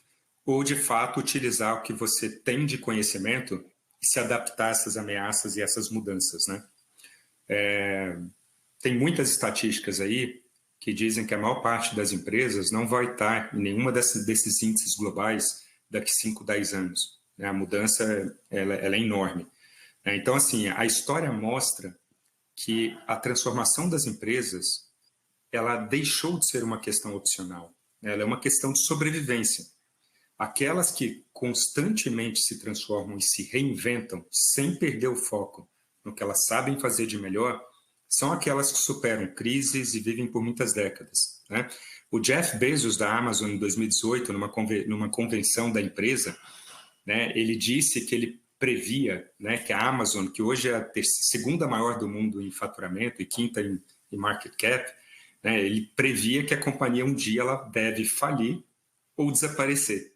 [SPEAKER 4] ou de fato utilizar o que você tem de conhecimento e se adaptar a essas ameaças e essas mudanças, né? Tem muitas estatísticas aí que dizem que a maior parte das empresas não vai estar em nenhuma desses índices globais daqui 5, 10 anos. Né? A mudança ela é enorme. Então, assim, a história mostra que a transformação das empresas ela deixou de ser uma questão opcional. Ela é uma questão de sobrevivência. Aquelas que constantemente se transformam e se reinventam sem perder o foco no que elas sabem fazer de melhor são aquelas que superam crises e vivem por muitas décadas. Né? O Jeff Bezos, da Amazon, em 2018, numa convenção da empresa, né, ele disse que ele previa, né, que a Amazon, que hoje é a segunda maior do mundo em faturamento e quinta em market cap, né, ele previa que a companhia um dia ela deve falir ou desaparecer.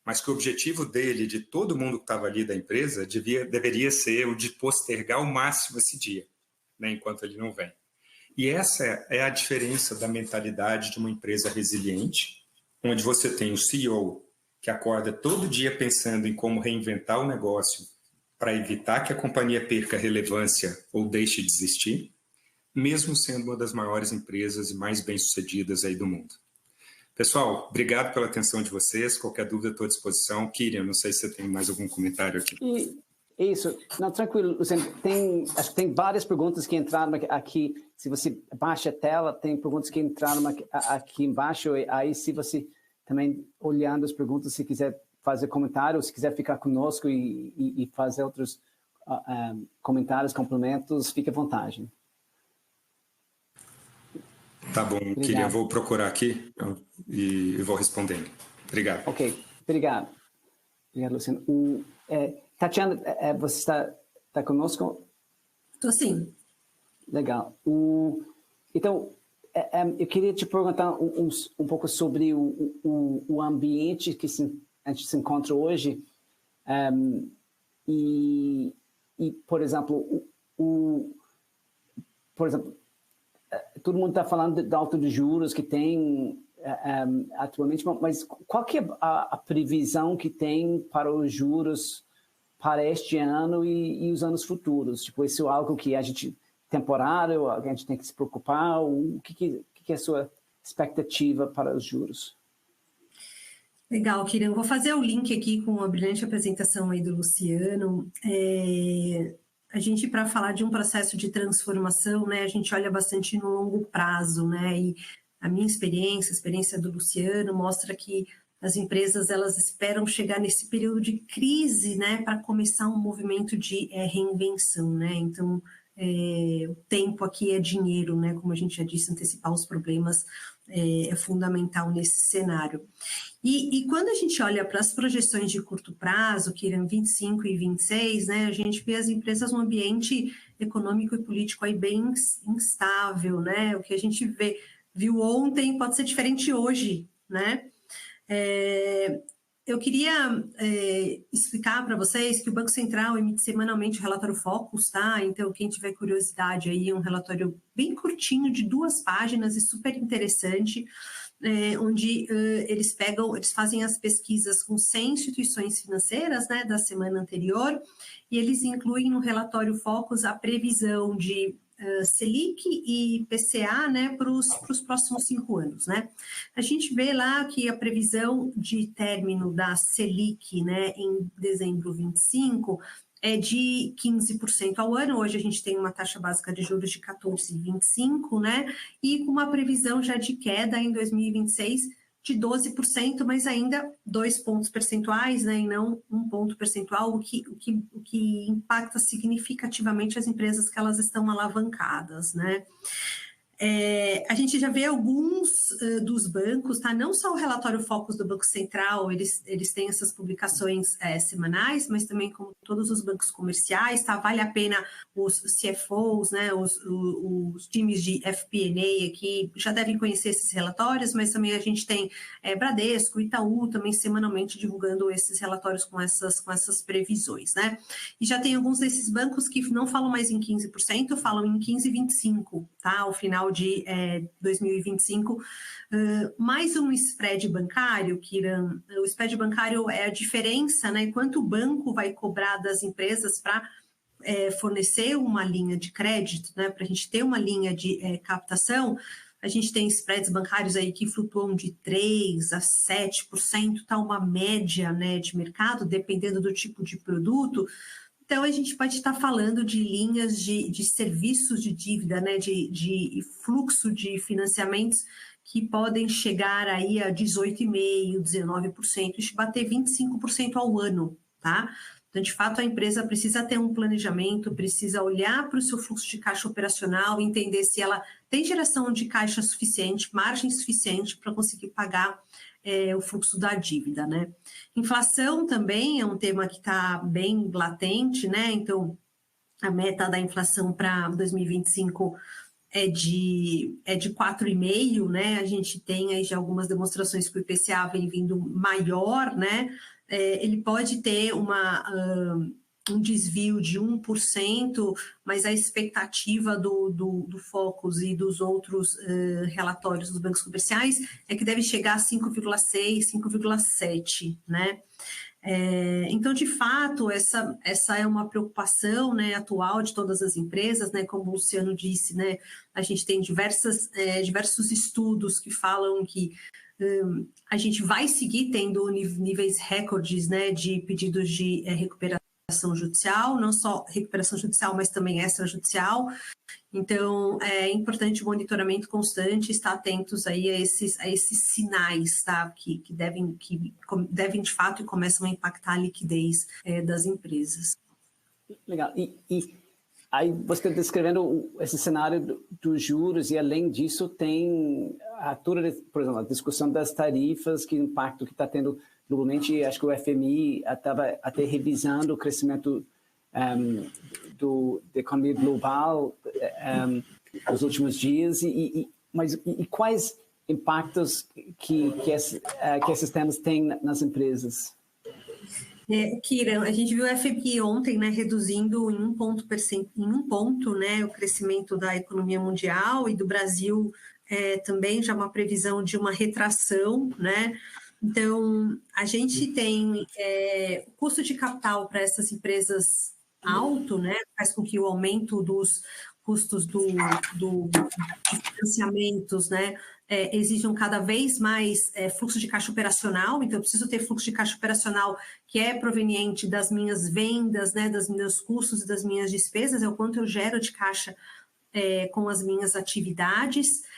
[SPEAKER 4] Mas que o objetivo dele, de todo mundo que estava ali da empresa, deveria ser o de postergar ao máximo esse dia, né, enquanto ele não vem. E essa é a diferença da mentalidade de uma empresa resiliente, onde você tem o CEO que acorda todo dia pensando em como reinventar o negócio para evitar que a companhia perca relevância ou deixe de existir, mesmo sendo uma das maiores empresas e mais bem-sucedidas aí do mundo. Pessoal, obrigado pela atenção de vocês. Qualquer dúvida, estou à disposição. Kirian, não sei se você tem mais algum comentário aqui.
[SPEAKER 1] Isso, não, tranquilo, Luciano. Acho que tem várias perguntas que entraram aqui. Se você baixa a tela, tem perguntas que entraram aqui embaixo. Aí, se você também olhando as perguntas, se quiser fazer comentário, se quiser ficar conosco e fazer outros comentários, complementos, fique à vontade.
[SPEAKER 4] Tá bom, Kirian, eu vou procurar aqui e vou respondendo. Obrigado.
[SPEAKER 1] Ok, obrigado. Obrigado, Luciano. Tatiana, você está conosco?
[SPEAKER 2] Estou sim.
[SPEAKER 1] Legal. Então, eu queria te perguntar um pouco sobre o ambiente que a gente se encontra hoje. Por exemplo, todo mundo está falando da alta de juros que tem atualmente, mas qual que é a previsão que tem para os juros para este ano e os anos futuros? Tipo, isso é algo que a gente temporário, a gente tem que se preocupar? O que é a sua expectativa para os juros?
[SPEAKER 2] Legal, Kirian. Vou fazer o link aqui com a brilhante apresentação aí do Luciano. A gente, para falar de um processo de transformação, né, a gente olha bastante no longo prazo, né, e a minha experiência, a experiência do Luciano, mostra que as empresas, elas esperam chegar nesse período de crise, né, para começar um movimento de reinvenção, né, então o tempo aqui é dinheiro, né, como a gente já disse, antecipar os problemas é fundamental nesse cenário. E quando a gente olha para as projeções de curto prazo, que eram 25 e 26, né, a gente vê as empresas num ambiente econômico e político aí bem instável, né? O que a gente viu ontem pode ser diferente hoje, né? Eu queria explicar para vocês que o Banco Central emite semanalmente o relatório Focus, tá? Então, quem tiver curiosidade aí, é um relatório bem curtinho, de 2 páginas e super interessante, onde eles fazem as pesquisas com 100 instituições financeiras, né, da semana anterior, e eles incluem no relatório Focus a previsão de Selic e PCA, né, para os próximos 5 anos, né? A gente vê lá que a previsão de término da Selic, né, em dezembro 25, é de 15% ao ano. Hoje a gente tem uma taxa básica de juros de 14,25%, né? E com uma previsão já de queda em 2026 de 12%, mas ainda 2 pontos percentuais, né? E não 1 ponto percentual, o que impacta significativamente as empresas que elas estão alavancadas, né? A gente já vê alguns dos bancos, tá? Não só o relatório Focus do Banco Central, eles têm essas publicações semanais, mas também como todos os bancos comerciais, tá? Vale a pena os CFOs, né? Os times de FP&A aqui já devem conhecer esses relatórios, mas também a gente tem Bradesco, Itaú também semanalmente divulgando esses relatórios com essas previsões, né? E já tem alguns desses bancos que não falam mais em 15%, falam em 15,25%, tá? Ao final de 2025, mais um spread bancário, Kiran. O spread bancário é a diferença, né? Quanto o banco vai cobrar das empresas para fornecer uma linha de crédito, né? Para a gente ter uma linha de captação. A gente tem spreads bancários aí que flutuam de 3% a 7%, tá uma média, né, de mercado, dependendo do tipo de produto. Então, a gente pode estar falando de linhas de serviços de dívida, né, de fluxo de financiamentos que podem chegar aí a 18,5%, 19%, e bater 25% ao ano, tá? Então, de fato, a empresa precisa ter um planejamento, precisa olhar para o seu fluxo de caixa operacional, entender se ela tem geração de caixa suficiente, margem suficiente para conseguir pagar o fluxo da dívida, né? Inflação também é um tema que está bem latente, né? Então, a meta da inflação para 2025 é de 4,5%, né? A gente tem aí já algumas demonstrações que o IPCA vem vindo maior, né? Ele pode ter um desvio de 1%, mas a expectativa do Focus e dos outros relatórios dos bancos comerciais é que deve chegar a 5,6%, 5,7%, né? Então, de fato, essa é uma preocupação, né, atual de todas as empresas, né? Como o Luciano disse, né? A gente tem diversos estudos que falam que a gente vai seguir tendo níveis recordes, né, de pedidos de recuperação judicial, não só recuperação judicial, mas também extrajudicial. Então, é importante o monitoramento constante, estar atentos aí a esses sinais, tá? Que devem de fato e começam a impactar a liquidez das empresas.
[SPEAKER 1] Legal. E aí você está descrevendo esse cenário dos juros e, além disso, tem por exemplo, a discussão das tarifas, que impacto que está tendo globalmente. Acho que o FMI estava até revisando o crescimento da economia global nos últimos dias. Mas quais impactos que esses temas têm nas empresas?
[SPEAKER 2] Kiran, a gente viu o FMI ontem, né, reduzindo em um ponto, né, o crescimento da economia mundial, e do Brasil também já uma previsão de uma retração, né? Então, a gente tem o custo de capital para essas empresas alto, né? Faz com que o aumento dos custos de financiamentos, né, exijam cada vez mais fluxo de caixa operacional. Então, eu preciso ter fluxo de caixa operacional que é proveniente das minhas vendas, né, dos meus custos e das minhas despesas, é o quanto eu gero de caixa com as minhas atividades.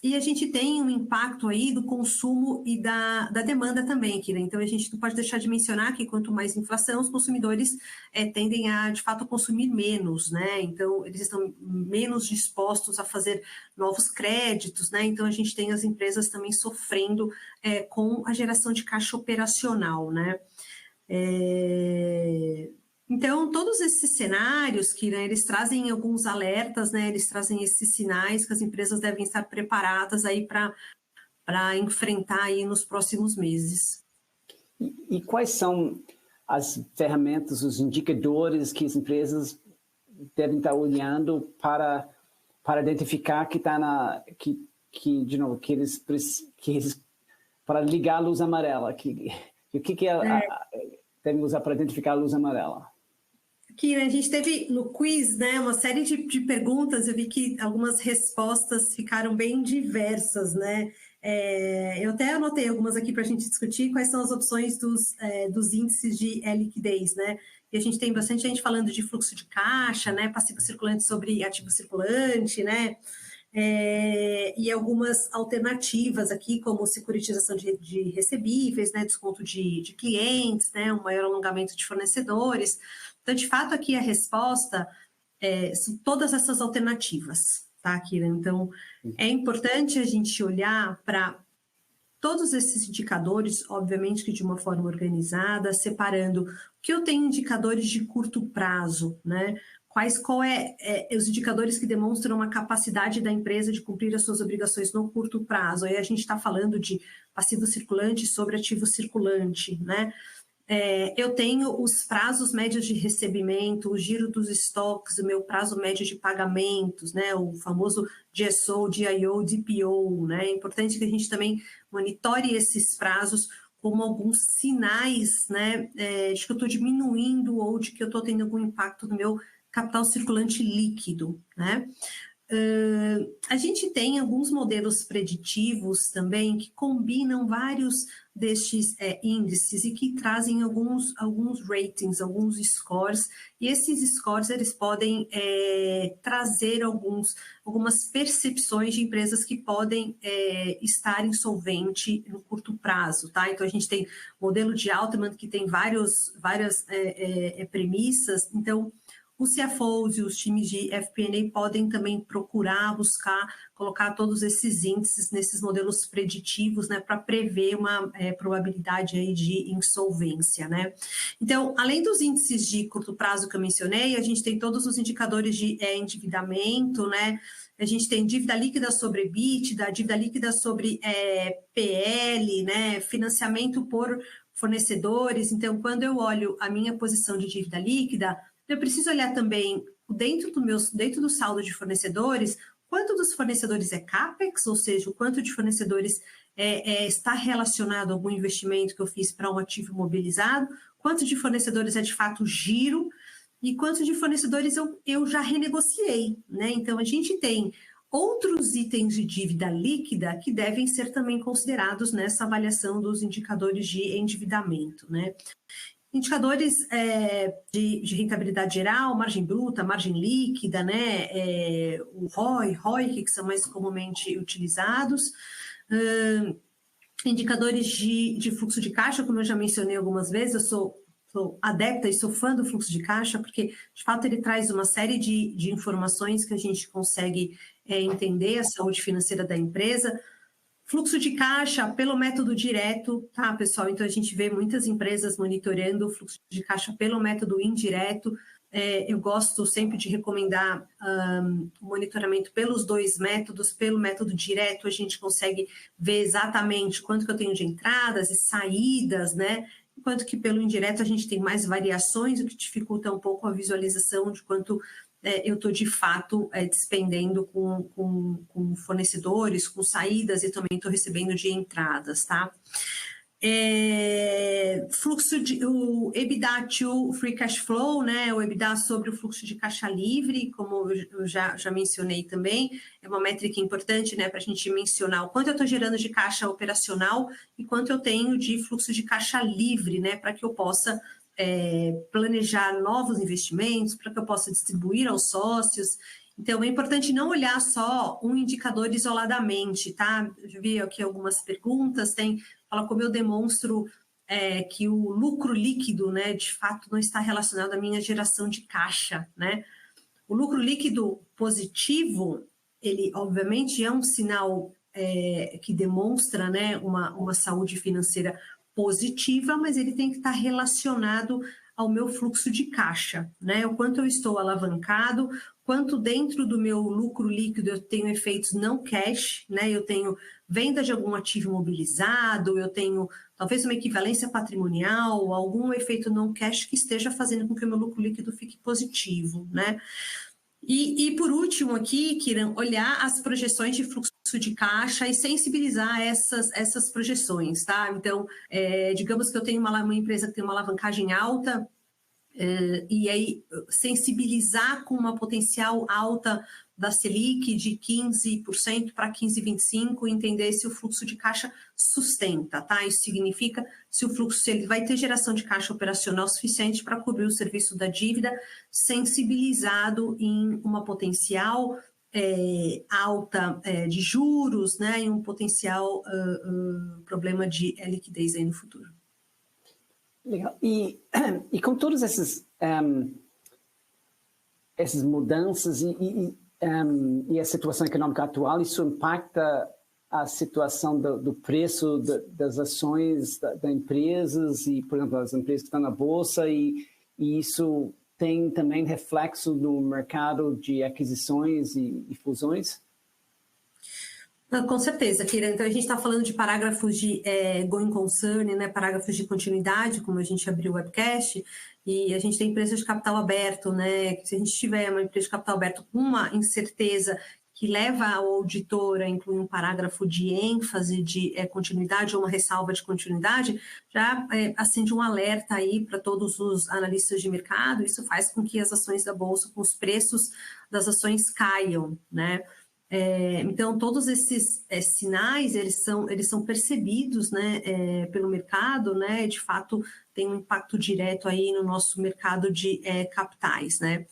[SPEAKER 2] E a gente tem um impacto aí do consumo e da demanda também, Kira. Então, a gente não pode deixar de mencionar que quanto mais inflação, os consumidores tendem a, de fato, consumir menos, né? Então, eles estão menos dispostos a fazer novos créditos, né? Então, a gente tem as empresas também sofrendo com a geração de caixa operacional, né? Então, todos esses cenários, Kiran, eles trazem alguns alertas, né? Eles trazem esses sinais que as empresas devem estar preparadas aí para enfrentar aí nos próximos meses.
[SPEAKER 1] E quais são as ferramentas, os indicadores que as empresas devem estar olhando para identificar que está de novo, que eles para ligar a luz amarela, o que devem usar para identificar a luz amarela?
[SPEAKER 2] Kira, a gente teve no quiz, né, uma série de perguntas. Eu vi que algumas respostas ficaram bem diversas, né? Eu até anotei algumas aqui para a gente discutir quais são as opções dos índices de liquidez, né? E a gente tem bastante gente falando de fluxo de caixa, né? Passivo circulante sobre ativo circulante, né? E algumas alternativas aqui, como securitização de recebíveis, né? Desconto de clientes, né? Um maior alongamento de fornecedores. Então, de fato, aqui a resposta são todas essas alternativas, tá, Kira? Então, é importante a gente olhar para todos esses indicadores, obviamente que de uma forma organizada, separando que eu tenho indicadores de curto prazo, né? Qual é os indicadores que demonstram a capacidade da empresa de cumprir as suas obrigações no curto prazo? Aí a gente está falando de passivo circulante sobre ativo circulante, né? Eu tenho os prazos médios de recebimento, o giro dos estoques, o meu prazo médio de pagamentos, né? O famoso DSO, DIO, DPO, né? É importante que a gente também monitore esses prazos como alguns sinais, né? De que eu estou diminuindo ou de que eu estou tendo algum impacto no meu capital circulante líquido, né? A gente tem alguns modelos preditivos também que combinam vários destes índices e que trazem alguns ratings, alguns scores, e esses scores eles podem trazer algumas percepções de empresas que podem estar insolvente no curto prazo, tá? Então a gente tem modelo de Altman que tem várias premissas, então os CFOs e os times de FP&A podem também procurar, buscar, colocar todos esses índices nesses modelos preditivos, né, para prever uma probabilidade aí de insolvência, né? Então, além dos índices de curto prazo que eu mencionei, a gente tem todos os indicadores de endividamento, né? A gente tem dívida líquida sobre EBITDA, dívida líquida sobre PL, né? Financiamento por fornecedores. Então, quando eu olho a minha posição de dívida líquida, eu preciso olhar também dentro do saldo de fornecedores, quanto dos fornecedores é CAPEX, ou seja, o quanto de fornecedores está relacionado a algum investimento que eu fiz para um ativo imobilizado, quanto de fornecedores é de fato giro e quanto de fornecedores eu já renegociei, né? Então, a gente tem outros itens de dívida líquida que devem ser também considerados nessa avaliação dos indicadores de endividamento, né? Indicadores de rentabilidade geral, margem bruta, margem líquida, né? O ROIC, que são mais comumente utilizados. Indicadores de fluxo de caixa, como eu já mencionei algumas vezes, eu sou adepta e sou fã do fluxo de caixa, porque, de fato, ele traz uma série de informações que a gente consegue entender a saúde financeira da empresa. Fluxo de caixa pelo método direto, tá, pessoal? Então, a gente vê muitas empresas monitorando o fluxo de caixa pelo método indireto. Eu gosto sempre de recomendar o monitoramento pelos dois métodos. Pelo método direto, a gente consegue ver exatamente quanto que eu tenho de entradas e saídas, né? Enquanto que pelo indireto a gente tem mais variações, o que dificulta um pouco a visualização de quanto eu estou, de fato, despendendo com fornecedores, com saídas e também estou recebendo de entradas, tá? O EBITDA to Free Cash Flow, né? O EBITDA sobre o fluxo de caixa livre, como eu já mencionei também, é uma métrica importante, né, para a gente mencionar o quanto eu estou gerando de caixa operacional e quanto eu tenho de fluxo de caixa livre, né, para que eu possa planejar novos investimentos, para que eu possa distribuir aos sócios. Então, é importante não olhar só um indicador isoladamente, tá? Eu já vi aqui algumas perguntas, fala como eu demonstro que o lucro líquido, né, de fato, não está relacionado à minha geração de caixa, né? O lucro líquido positivo, ele, obviamente, é um sinal que demonstra, né, uma saúde financeira positiva, mas ele tem que estar relacionado ao meu fluxo de caixa, né? O quanto eu estou alavancado, quanto dentro do meu lucro líquido eu tenho efeitos não cash, né? Eu tenho venda de algum ativo imobilizado, eu tenho talvez uma equivalência patrimonial, algum efeito não cash que esteja fazendo com que o meu lucro líquido fique positivo, né? E por último aqui, Kiran, olhar as projeções de fluxo de caixa e sensibilizar essas projeções, tá? Então, digamos que eu tenho uma empresa que tem uma alavancagem alta, e aí sensibilizar com uma potencial alta da Selic de 15% para 15,25%, entender se o fluxo de caixa sustenta, tá? Isso significa se ele vai ter geração de caixa operacional suficiente para cobrir o serviço da dívida, sensibilizado em uma potencial alta de juros, né? E um potencial problema de liquidez aí no futuro.
[SPEAKER 1] Legal. E com todos esses essas mudanças e a situação econômica atual, isso impacta a situação do preço das ações das empresas e, por exemplo, as empresas que estão na bolsa e isso tem também reflexo no mercado de aquisições e fusões?
[SPEAKER 2] Com certeza, Kira. Então, a gente está falando de parágrafos de going concern, né? Parágrafos de continuidade, como a gente abriu o webcast, e a gente tem empresas de capital aberto, né? Se a gente tiver uma empresa de capital aberto com uma incerteza que leva ao auditor a incluir um parágrafo de ênfase de continuidade ou uma ressalva de continuidade, já acende um alerta aí para todos os analistas de mercado. Isso faz com que as ações da Bolsa, com os preços das ações caiam, né? Então, todos esses sinais, eles são percebidos, né, pelo mercado, né? De fato, tem um impacto direto aí no nosso mercado de capitais, né?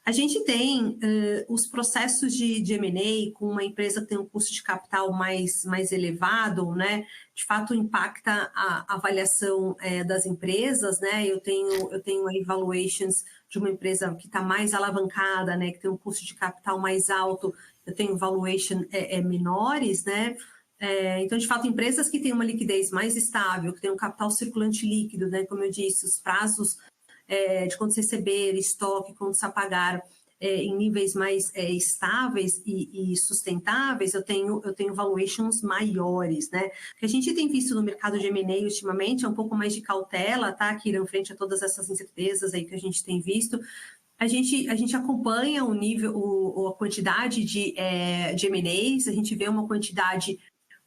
[SPEAKER 2] A gente tem os processos de M&A com uma empresa que tem um custo de capital mais elevado, né? De fato, impacta a avaliação das empresas, né? Eu tenho aí valuations de uma empresa que está mais alavancada, né? Que tem um custo de capital mais alto, eu tenho valuation menores, né? Então, de fato, empresas que têm uma liquidez mais estável, que têm um capital circulante líquido, né? Como eu disse, os prazos de contas receber, estoque, contas a pagar em níveis mais estáveis e sustentáveis, eu tenho valuations maiores, né? O que a gente tem visto no mercado de M&A ultimamente é um pouco mais de cautela, tá, Kira, frente a todas essas incertezas aí que a gente tem visto. A gente acompanha o nível, a quantidade de M&As, a gente vê uma quantidade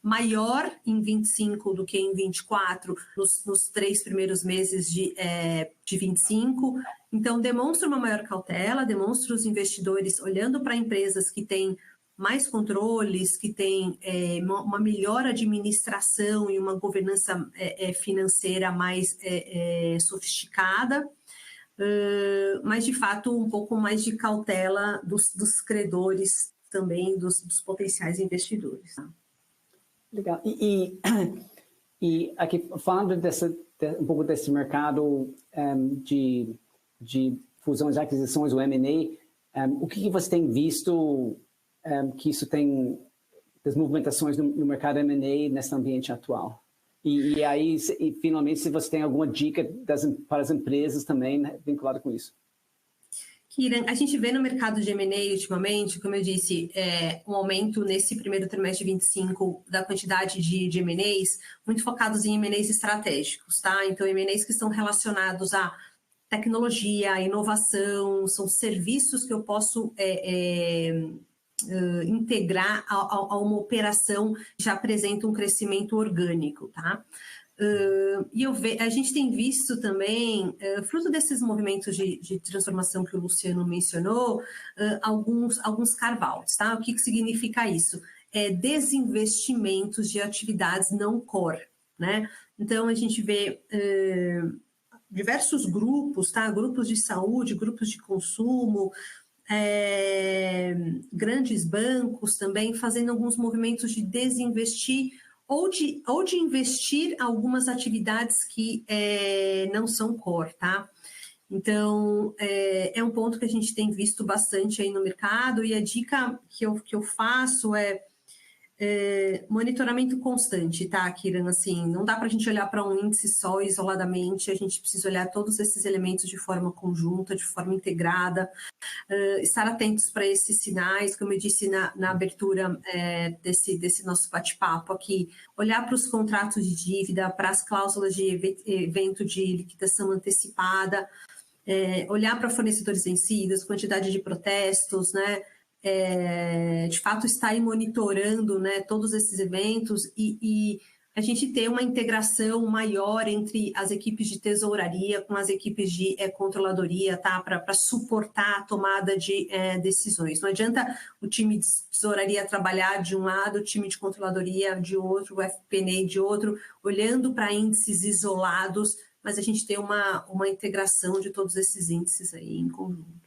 [SPEAKER 2] maior em 25 do que em 24, nos 3 primeiros meses de 25. Então, demonstra uma maior cautela, demonstra os investidores olhando para empresas que têm mais controles, que têm uma melhor administração e uma governança financeira mais sofisticada, mas, de fato, um pouco mais de cautela dos credores também, dos potenciais investidores.
[SPEAKER 1] Legal. E aqui, falando um pouco desse mercado de fusões e aquisições, o M&A, o que você tem visto que isso tem das movimentações no mercado M&A nesse ambiente atual? E aí, finalmente, se você tem alguma dica para as empresas também, né, vinculada com isso.
[SPEAKER 2] Kira, a gente vê no mercado de M&A ultimamente, como eu disse, um aumento nesse primeiro trimestre de 25 da quantidade de M&As, muito focados em M&As estratégicos, tá? Então, M&As que estão relacionados a tecnologia, inovação, são serviços que eu posso integrar a uma operação que já apresenta um crescimento orgânico, tá? E a gente tem visto também, fruto desses movimentos de transformação que o Luciano mencionou, alguns carve-outs, tá? O que significa isso? Desinvestimentos de atividades não core, né? Então, a gente vê diversos grupos, tá? Grupos de saúde, grupos de consumo, grandes bancos também fazendo alguns movimentos de desinvestir ou de investir algumas atividades que não são core, tá? Então, é um ponto que a gente tem visto bastante aí no mercado, e a dica que eu faço é monitoramento constante, tá, Kiran? Assim, não dá para a gente olhar para um índice só isoladamente, a gente precisa olhar todos esses elementos de forma conjunta, de forma integrada, estar atentos para esses sinais, como eu disse na abertura desse nosso bate-papo aqui, olhar para os contratos de dívida, para as cláusulas de evento de liquidação antecipada, olhar para fornecedores vencidos, quantidade de protestos, né? De fato, estar aí monitorando, né, todos esses eventos e a gente ter uma integração maior entre as equipes de tesouraria com as equipes de controladoria, tá? Para suportar a tomada de decisões. Não adianta o time de tesouraria trabalhar de um lado, o time de controladoria de outro, o FP&A de outro, olhando para índices isolados, mas a gente ter uma integração de todos esses índices aí em conjunto.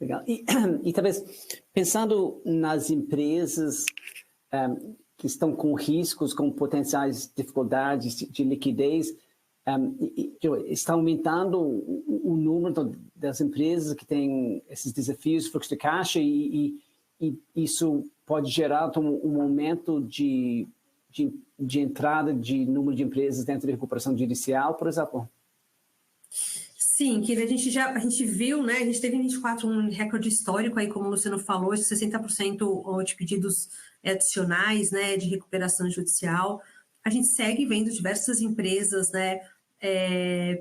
[SPEAKER 1] Legal. E talvez, pensando nas empresas que estão com riscos, com potenciais dificuldades de liquidez, está aumentando o número das empresas que têm esses desafios de fluxo de caixa e isso pode gerar um aumento de entrada de número de empresas dentro da recuperação judicial, por exemplo?
[SPEAKER 2] Sim, que a gente viu, né? A gente teve em 24 um recorde histórico aí, como o Luciano falou, de 60% de pedidos adicionais, né, de recuperação judicial. A gente segue vendo diversas empresas, né,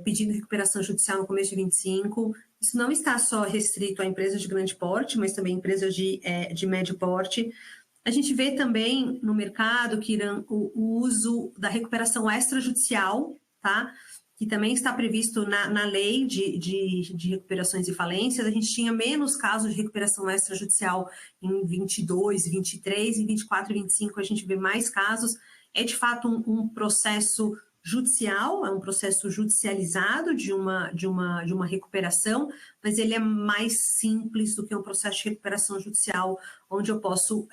[SPEAKER 2] pedindo recuperação judicial no começo de 25. Isso não está só restrito a empresas de grande porte, mas também empresas de médio porte. A gente vê também no mercado, Kiran, o uso da recuperação extrajudicial, tá? Que também está previsto na lei de recuperações e falências. A gente tinha menos casos de recuperação extrajudicial em 22, 23, em 24 e 25 a gente vê mais casos. É de fato um processo judicial, é um processo judicializado de uma recuperação, mas ele é mais simples do que um processo de recuperação judicial, onde eu posso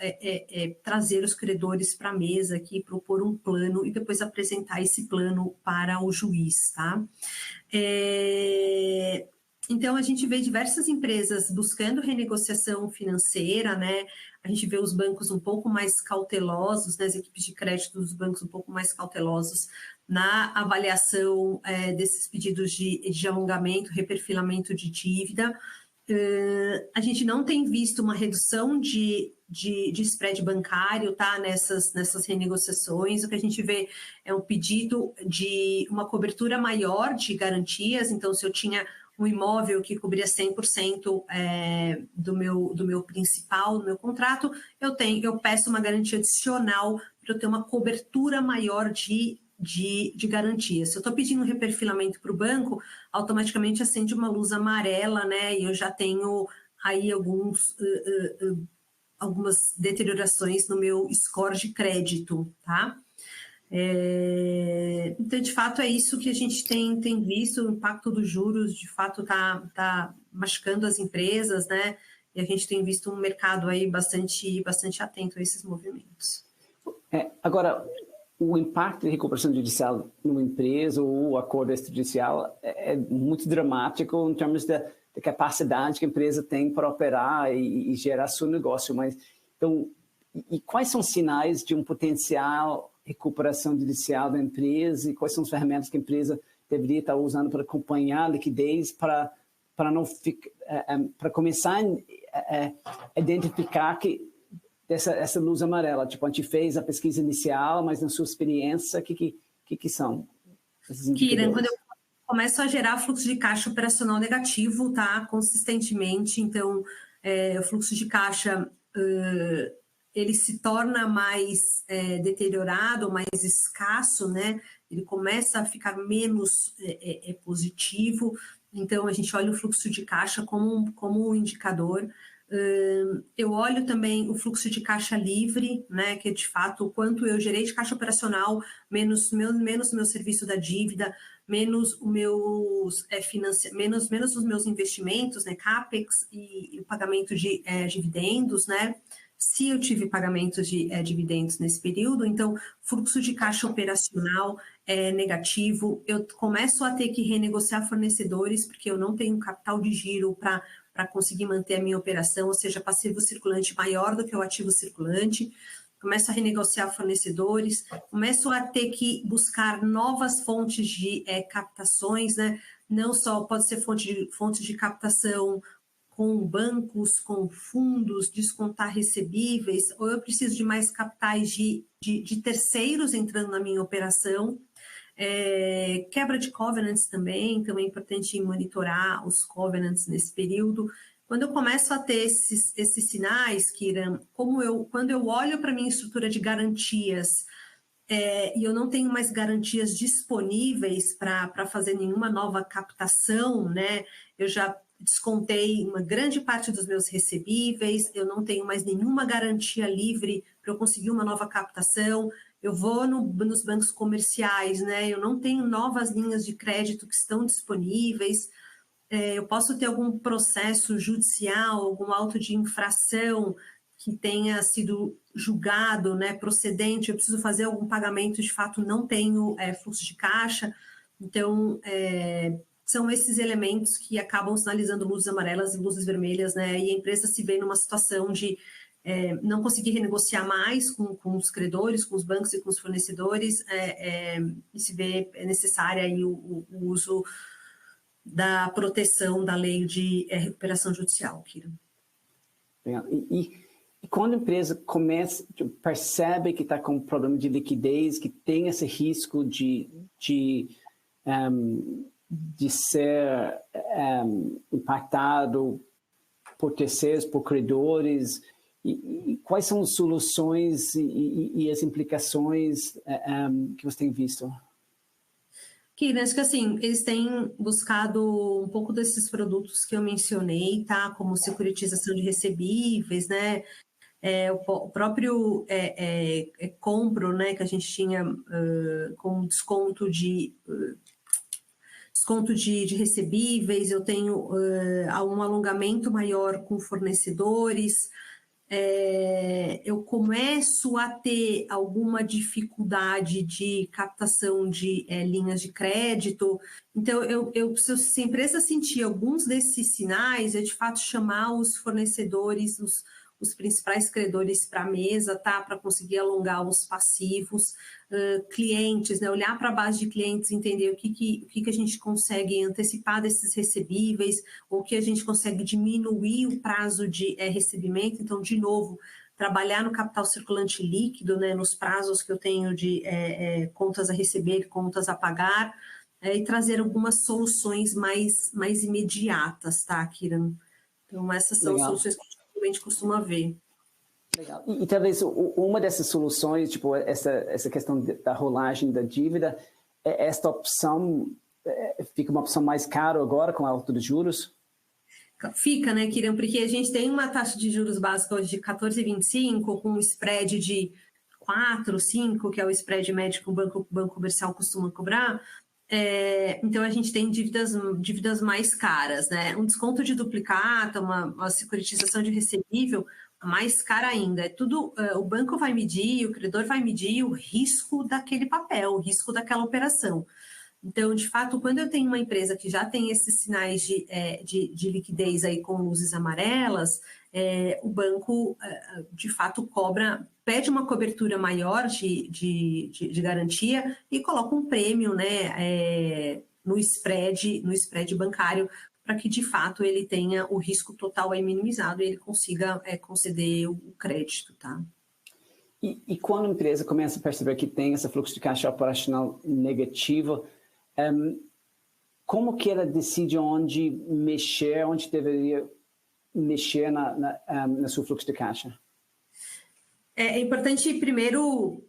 [SPEAKER 2] trazer os credores para a mesa aqui, propor um plano e depois apresentar esse plano para o juiz, tá? Então, a gente vê diversas empresas buscando renegociação financeira, né? A gente vê os bancos um pouco mais cautelosos, né? As equipes de crédito dos bancos um pouco mais cautelosos na avaliação desses pedidos de alongamento, reperfilamento de dívida. A gente não tem visto uma redução de spread bancário, tá? Nessas renegociações. O que a gente vê é um pedido de uma cobertura maior de garantias. Então, se eu tinha um imóvel que cobria 100% do meu principal, do meu contrato, eu peço uma garantia adicional para eu ter uma cobertura maior de garantia. Se eu estou pedindo um reperfilamento para o banco, automaticamente acende uma luz amarela, né? E eu já tenho aí algumas deteriorações no meu score de crédito, tá? Então, de fato, é isso que a gente tem visto, o impacto dos juros, de fato, tá machucando as empresas, né? E a gente tem visto um mercado aí bastante atento a esses movimentos.
[SPEAKER 1] Agora, o impacto de recuperação judicial numa empresa ou o acordo extrajudicial é muito dramático em termos da capacidade que a empresa tem para operar e gerar seu negócio. Mas, então, e quais são os sinais de um potencial recuperação judicial da empresa e quais são as ferramentas que a empresa deveria estar usando para acompanhar a liquidez para começar a identificar que essa luz amarela, tipo, a gente fez a pesquisa inicial, mas na sua experiência, o que são esses indicadores?
[SPEAKER 2] Kiran, quando eu começo a gerar fluxo de caixa operacional negativo, tá? Consistentemente, então, o fluxo de caixa ele se torna mais deteriorado, mais escasso, né? Ele começa a ficar menos positivo. Então, a gente olha o fluxo de caixa como um indicador. Eu olho também o fluxo de caixa livre, né? Que é de fato o quanto eu gerei de caixa operacional, menos o meu serviço da dívida, menos os meus investimentos, né? CAPEX e o pagamento de dividendos, né? Se eu tive pagamentos de dividendos nesse período, então fluxo de caixa operacional é negativo, eu começo a ter que renegociar fornecedores porque eu não tenho capital de giro para conseguir manter a minha operação, ou seja, passivo circulante maior do que o ativo circulante, começo a renegociar fornecedores, começo a ter que buscar novas fontes de captações, né? Não só pode ser fontes de captação com bancos, com fundos, descontar recebíveis, ou eu preciso de mais capitais de terceiros entrando na minha operação. Quebra de covenants também é importante monitorar os covenants nesse período. Quando eu começo a ter esses sinais, Kiran, quando eu olho para a minha estrutura de garantias e eu não tenho mais garantias disponíveis para fazer nenhuma nova captação, né? Eu já descontei uma grande parte dos meus recebíveis, eu não tenho mais nenhuma garantia livre para eu conseguir uma nova captação, eu vou nos bancos comerciais, né? Eu não tenho novas linhas de crédito que estão disponíveis, eu posso ter algum processo judicial, algum auto de infração que tenha sido julgado, né, procedente, eu preciso fazer algum pagamento, de fato não tenho fluxo de caixa. Então, são esses elementos que acabam sinalizando luzes amarelas e luzes vermelhas, né? E a empresa se vê numa situação de não conseguir renegociar mais com os credores, com os bancos e com os fornecedores, e se vê necessária aí o uso da proteção da lei de recuperação judicial, Kira.
[SPEAKER 1] E quando a empresa percebe que está com um problema de liquidez, que tem esse risco de ser impactado por terceiros, por credores, e quais são as soluções e as implicações que você tem visto?
[SPEAKER 2] Kira, acho que assim, eles têm buscado um pouco desses produtos que eu mencionei, tá? Como securitização de recebíveis, né? O próprio compro, né? Que a gente tinha com desconto de recebíveis, eu tenho um alongamento maior com fornecedores, eu começo a ter alguma dificuldade de captação de linhas de crédito. Então, se a empresa sentir alguns desses sinais, de fato chamar os fornecedores, os principais credores para a mesa, tá? Para conseguir alongar os passivos, clientes, né? Olhar para a base de clientes, entender o que a gente consegue antecipar desses recebíveis, ou o que a gente consegue diminuir o prazo de recebimento. Então, de novo, trabalhar no capital circulante líquido, né? Nos prazos que eu tenho de contas a receber, contas a pagar, e trazer algumas soluções mais imediatas, tá, Kiran? Então, essas são as soluções que a gente costuma ver.
[SPEAKER 1] Legal. E talvez uma dessas soluções, tipo essa questão da rolagem da dívida, esta opção fica uma opção mais cara agora com a alta dos juros?
[SPEAKER 2] Fica, né, Kiran? Porque a gente tem uma taxa de juros básica hoje de 14,25, com um spread de 4, 5, que é o spread médio que o banco comercial costuma cobrar. Então, a gente tem dívidas mais caras, né? Um desconto de duplicata, uma securitização de recebível, mais cara ainda. O banco vai medir, o credor vai medir o risco daquele papel, o risco daquela operação. Então, de fato, quando eu tenho uma empresa que já tem esses sinais de liquidez aí com luzes amarelas, o banco, de fato, pede uma cobertura maior de garantia e coloca um prêmio, né, no spread bancário, para que, de fato, ele tenha o risco total aí minimizado e ele consiga conceder o crédito, tá?
[SPEAKER 1] E quando a empresa começa a perceber que tem esse fluxo de caixa operacional negativo, como que ela decide onde deveria mexer no seu fluxo de caixa?
[SPEAKER 2] É importante, primeiro,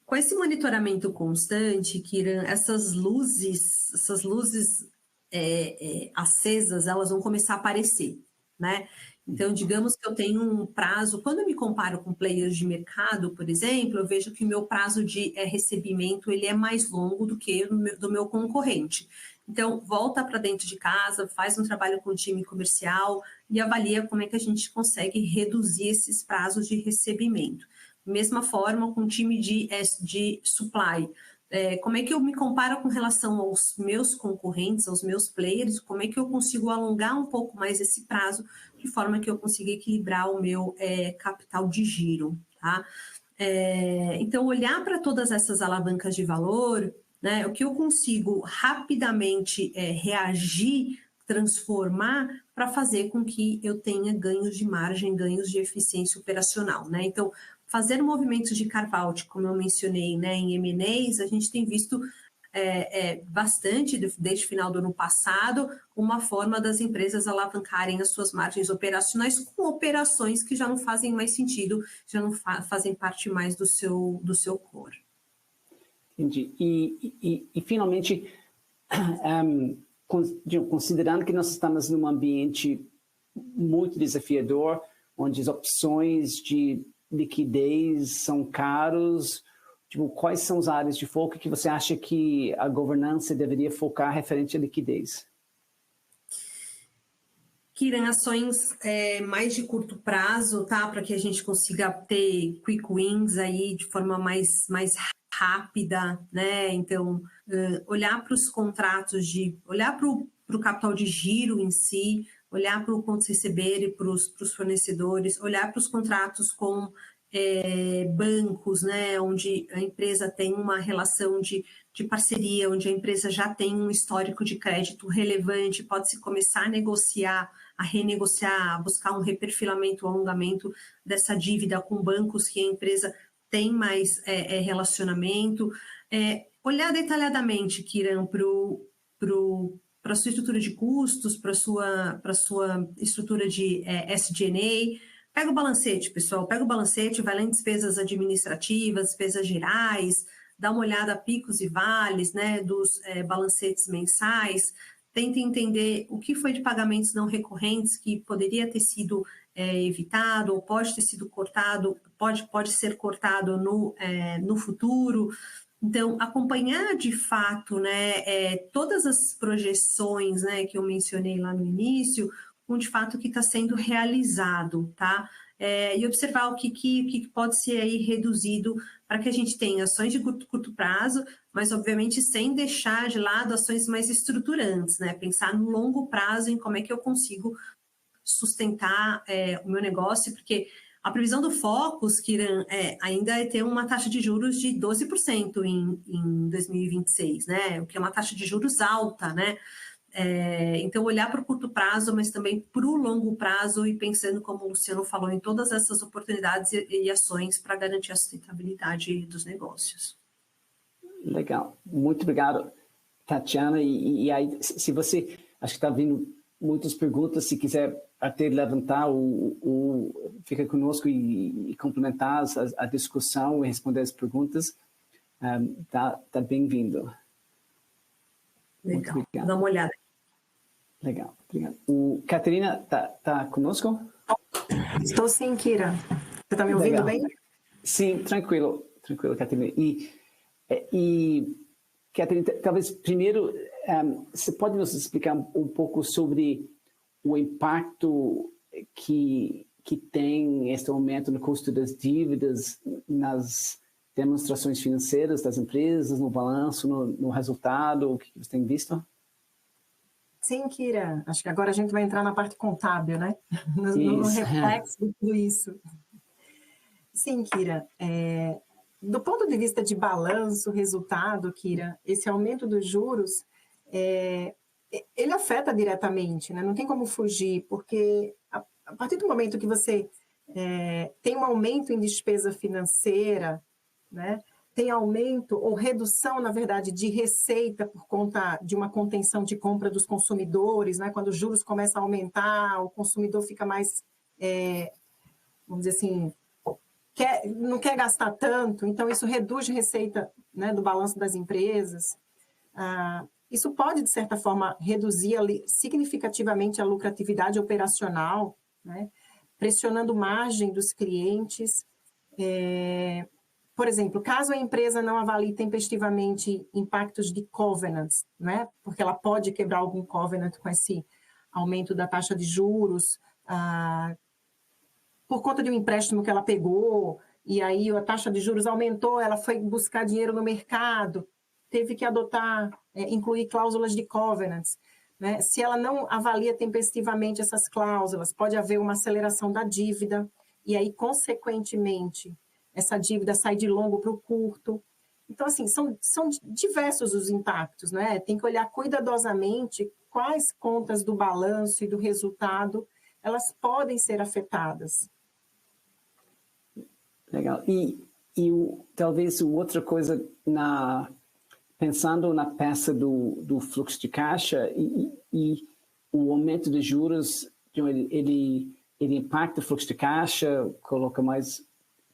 [SPEAKER 2] com esse monitoramento constante, Kiran, essas luzes acesas, elas vão começar a aparecer, né? Então, digamos que eu tenho um prazo, quando eu me comparo com players de mercado, por exemplo, eu vejo que o meu prazo de recebimento ele é mais longo do que do meu concorrente. Então, volta para dentro de casa, faz um trabalho com o time comercial e avalia como é que a gente consegue reduzir esses prazos de recebimento. Mesma forma com o time de supply. Como é que eu me comparo com relação aos meus concorrentes, aos meus players, como é que eu consigo alongar um pouco mais esse prazo, de forma que eu consiga equilibrar o meu capital de giro, tá? Então, olhar para todas essas alavancas de valor, né, o que eu consigo rapidamente reagir, transformar, para fazer com que eu tenha ganhos de margem, ganhos de eficiência operacional, né? Então, fazer movimentos de carve-out, como eu mencionei, né, em M&As, a gente tem visto bastante, desde o final do ano passado, uma forma das empresas alavancarem as suas margens operacionais com operações que já não fazem mais sentido, já não fazem parte mais do seu core.
[SPEAKER 1] Entendi. E finalmente, considerando que nós estamos num ambiente muito desafiador, onde as opções de liquidez são caros, quais são as áreas de foco que você acha que a governança deveria focar referente à liquidez?
[SPEAKER 2] Kiran, ações mais de curto prazo, tá? Para que a gente consiga ter quick wins aí de forma mais rápida, né? Então, olhar para os contratos, olhar para o capital de giro em si, olhar para o contas receber e para os fornecedores, olhar para os contratos com bancos, né, onde a empresa tem uma relação de parceria, onde a empresa já tem um histórico de crédito relevante, pode-se começar a negociar, a renegociar, a buscar um reperfilamento, um alongamento dessa dívida com bancos que a empresa tem mais relacionamento. Olhar detalhadamente, Kiran, para a sua estrutura de custos, para a sua estrutura de SG&A. Pega o balancete, pessoal, pega o balancete, vai lá em despesas administrativas, despesas gerais, dá uma olhada a picos e vales, né, dos balancetes mensais, tenta entender o que foi de pagamentos não recorrentes que poderia ter sido evitado ou pode ter sido cortado, pode ser cortado no futuro. Então, acompanhar de fato, né, todas as projeções, né, que eu mencionei lá no início, com de fato o que está sendo realizado, tá? E observar o que pode ser aí reduzido para que a gente tenha ações de curto prazo, mas obviamente sem deixar de lado ações mais estruturantes, né? Pensar no longo prazo em como é que eu consigo sustentar o meu negócio, porque a previsão do Focus, Kiran, ainda é ter uma taxa de juros de 12% em 2026, né? O que é uma taxa de juros alta, né? Então, olhar para o curto prazo, mas também para o longo prazo e pensando, como o Luciano falou, em todas essas oportunidades e ações para garantir a sustentabilidade dos negócios.
[SPEAKER 1] Legal. Muito obrigado, Tatiana. E aí, se você... Acho que está vindo muitas perguntas, se quiser até levantar, fica conosco e complementar a discussão e responder as perguntas, tá bem-vindo.
[SPEAKER 2] Legal, dá uma olhada.
[SPEAKER 1] Legal, obrigado. Catarina, tá conosco?
[SPEAKER 3] Estou sim, Kira. Você está me ouvindo bem?
[SPEAKER 1] Sim, tranquilo, Catarina. E Catarina, talvez primeiro, você pode nos explicar um pouco sobre o impacto que tem este aumento no custo das dívidas nas demonstrações financeiras das empresas, no balanço, no resultado, o que você tem visto?
[SPEAKER 3] Sim, Kira. Acho que agora a gente vai entrar na parte contábil, né? No reflexo de tudo isso. Sim, Kira. Do ponto de vista de balanço, resultado, Kira, esse aumento dos juros, ele afeta diretamente, né? Não tem como fugir, porque a partir do momento que você tem um aumento em despesa financeira, né? Tem aumento ou redução, na verdade, de receita por conta de uma contenção de compra dos consumidores, né? Quando os juros começam a aumentar, o consumidor fica mais, vamos dizer assim, não quer gastar tanto, então isso reduz a receita, né, do balanço das empresas. Isso pode, de certa forma, reduzir significativamente a lucratividade operacional, né? Pressionando margem dos clientes. Por exemplo, caso a empresa não avalie tempestivamente impactos de covenants, né? Porque ela pode quebrar algum covenant com esse aumento da taxa de juros, por conta de um empréstimo que ela pegou, e aí a taxa de juros aumentou, ela foi buscar dinheiro no mercado, teve que incluir cláusulas de covenants, né? Se ela não avalia tempestivamente essas cláusulas, pode haver uma aceleração da dívida, e aí, consequentemente, essa dívida sai de longo para o curto. Então, assim, são diversos os impactos, né? Tem que olhar cuidadosamente quais contas do balanço e do resultado elas podem ser afetadas.
[SPEAKER 1] Legal. E talvez outra coisa, pensando na peça do fluxo de caixa e o aumento de juros, ele impacta o fluxo de caixa, coloca mais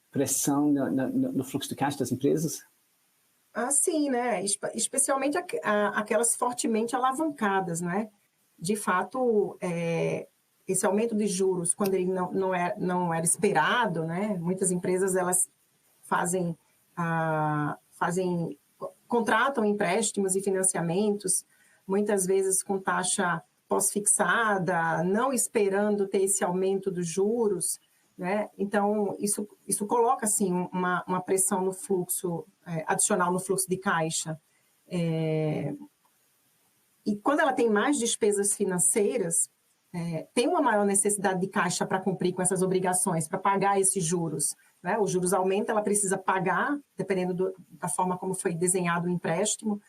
[SPEAKER 1] pressão no fluxo de caixa das empresas?
[SPEAKER 3] Sim, né? Especialmente aquelas fortemente alavancadas, né? De fato, esse aumento de juros, quando ele não era esperado, né? Muitas empresas elas contratam empréstimos e financiamentos, muitas vezes com taxa pós-fixada, não esperando ter esse aumento dos juros. né? Então, isso coloca, assim, uma pressão no fluxo, adicional no fluxo de caixa. E quando ela tem mais despesas financeiras, tem uma maior necessidade de caixa para cumprir com essas obrigações, para pagar esses juros, né? Os juros aumentam, ela precisa pagar, dependendo da forma como foi desenhado o empréstimo,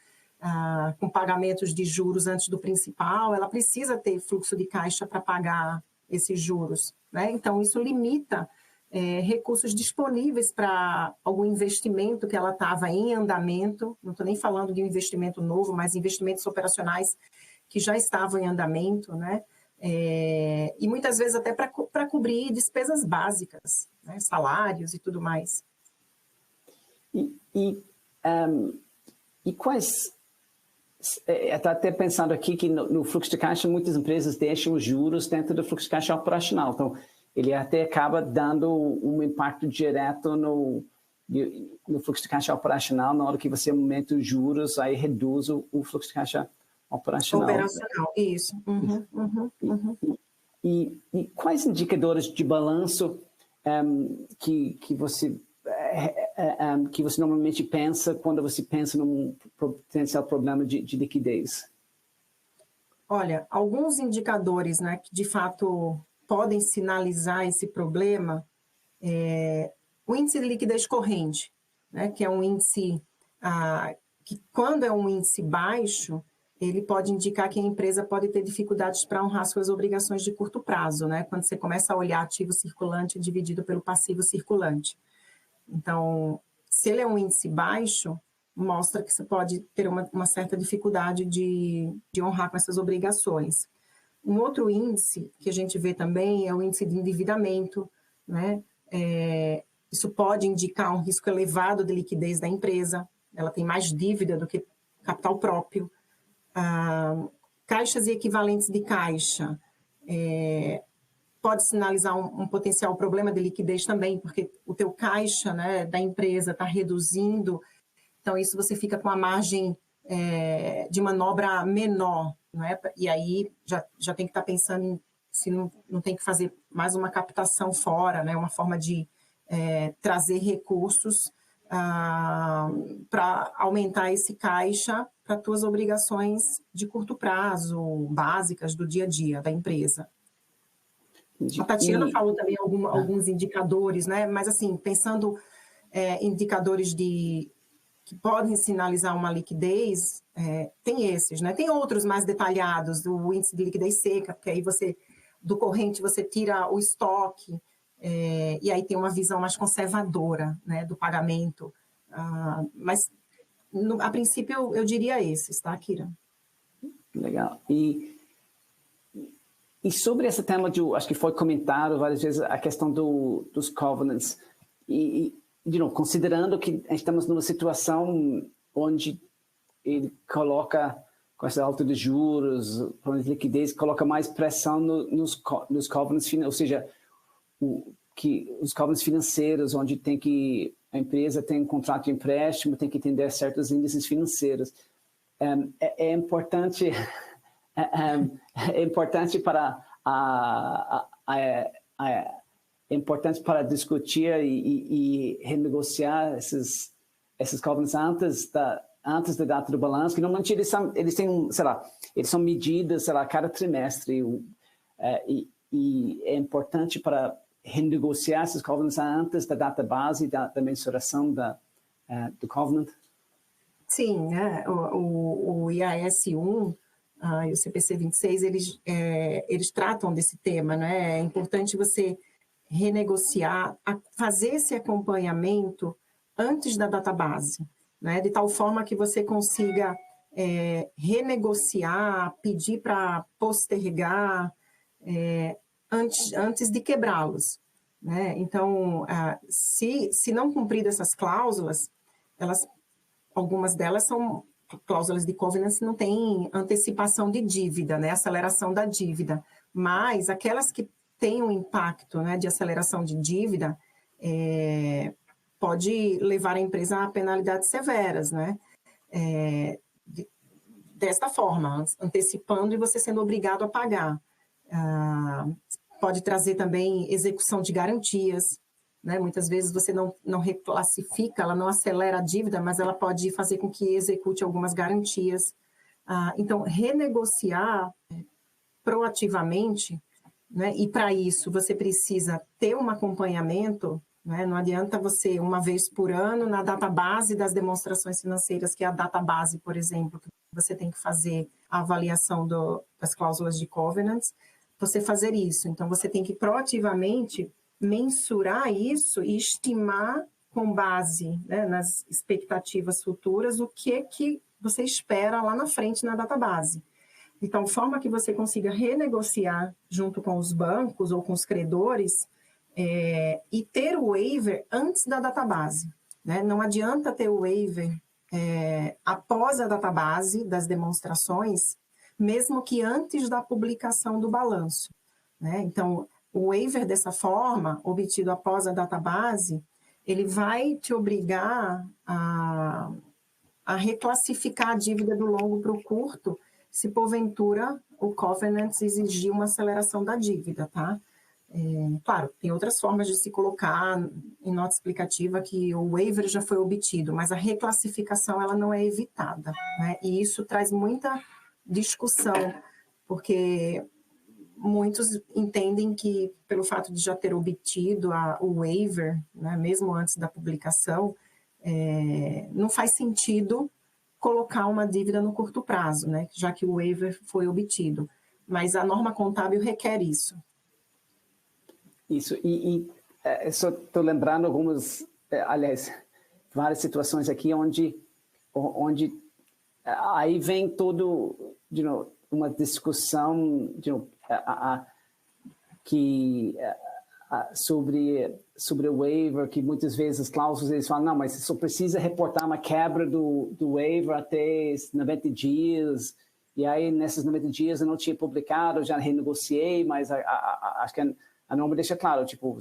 [SPEAKER 3] com pagamentos de juros antes do principal, ela precisa ter fluxo de caixa para pagar esses juros, né? Então, isso limita recursos disponíveis para algum investimento que ela estava em andamento, não estou nem falando de um investimento novo, mas investimentos operacionais que já estavam em andamento, né? E muitas vezes até para cobrir despesas básicas, né? Salários e tudo mais.
[SPEAKER 1] E quais... Estou até pensando aqui que no fluxo de caixa, muitas empresas deixam os juros dentro do fluxo de caixa operacional. Então, ele até acaba dando um impacto direto no fluxo de caixa operacional. Na hora que você aumenta os juros, aí reduz o fluxo de caixa operacional.
[SPEAKER 3] Operacional, isso.
[SPEAKER 1] E quais indicadores de balanço que você normalmente pensa quando você pensa num potencial problema de liquidez?
[SPEAKER 3] Olha, alguns indicadores, né, que de fato podem sinalizar esse problema, o índice de liquidez corrente, né, que é um índice que, quando é um índice baixo, ele pode indicar que a empresa pode ter dificuldades para honrar suas obrigações de curto prazo, né, quando você começa a olhar ativo circulante dividido pelo passivo circulante. Então, se ele é um índice baixo, mostra que você pode ter uma certa dificuldade de honrar com essas obrigações. Um outro índice que a gente vê também é o índice de endividamento, né? Isso pode indicar um risco elevado de liquidez da empresa, ela tem mais dívida do que capital próprio. Caixas e equivalentes de caixa, pode sinalizar um potencial problema de liquidez também, porque o teu caixa, né, da empresa está reduzindo, então isso você fica com a margem de manobra menor, não é? E aí já tem que estar pensando em se não tem que fazer mais uma captação fora, né? Uma forma de trazer recursos para aumentar esse caixa para tuas obrigações de curto prazo, básicas do dia a dia da empresa. A Tatiana falou também alguns indicadores, né? Mas assim, pensando indicadores que podem sinalizar uma liquidez, tem esses, né? Tem outros mais detalhados, o índice de liquidez seca, porque aí do corrente você tira o estoque, e aí tem uma visão mais conservadora, né, do pagamento. Mas, a princípio, eu diria esses, tá, Kira?
[SPEAKER 1] Legal. E sobre esse tema, acho que foi comentado várias vezes, a questão dos covenants. De novo, considerando que estamos numa situação onde ele coloca, com essa alta de juros, problemas de liquidez, coloca mais pressão nos covenants, ou seja, os covenants financeiros, onde a empresa tem um contrato de empréstimo, tem que atender certos índices financeiros. É importante para discutir e renegociar esses covenants antes da data do balanço, que normalmente eles têm, sei lá, eles são medidas, sei lá, cada trimestre, e é importante para renegociar esses covenants antes da data base da mensuração do covenant.
[SPEAKER 3] Sim, né? O IAS 1 e o CPC 26, eles tratam desse tema, né? É importante você renegociar, fazer esse acompanhamento antes da data base, né? De tal forma que você consiga renegociar, pedir para postergar antes de quebrá-los, né? Então, se não cumprir essas cláusulas, algumas delas são cláusulas de covenants, não tem antecipação de dívida, né? Aceleração da dívida, mas aquelas que têm um impacto, né, de aceleração de dívida, pode levar a empresa a penalidades severas, né? Desta forma, antecipando e você sendo obrigado a pagar. pode trazer também execução de garantias, né? Muitas vezes você não reclassifica, ela não acelera a dívida, mas ela pode fazer com que execute algumas garantias. Então, renegociar proativamente, né? E para isso você precisa ter um acompanhamento, né? Não adianta você, uma vez por ano, na database das demonstrações financeiras, que é a database, por exemplo, que você tem que fazer a avaliação das cláusulas de covenants, você fazer isso. Então, você tem que proativamente mensurar isso e estimar com base, né, nas expectativas futuras o que você espera lá na frente na database. De tal forma que você consiga renegociar junto com os bancos ou com os credores e ter o waiver antes da database, né? Não adianta ter o waiver após a database das demonstrações, mesmo que antes da publicação do balanço, né? Então, o waiver dessa forma, obtido após a database, ele vai te obrigar a reclassificar a dívida do longo para o curto, se porventura o covenant exigir uma aceleração da dívida, tá? Claro, tem outras formas de se colocar em nota explicativa que o waiver já foi obtido, mas a reclassificação ela não é evitada, né? E isso traz muita discussão, porque muitos entendem que pelo fato de já ter obtido o waiver, né, mesmo antes da publicação, não faz sentido colocar uma dívida no curto prazo, né, já que o waiver foi obtido. Mas a norma contábil requer isso.
[SPEAKER 1] Isso, só estou lembrando algumas, aliás, várias situações aqui onde aí vem todo, uma discussão, sobre o waiver, que muitas vezes as cláusulas eles falam, não, mas você só precisa reportar uma quebra do waiver até 90 dias, e aí nesses 90 dias eu não tinha publicado, eu já renegociei, mas acho que a norma deixa claro, tipo,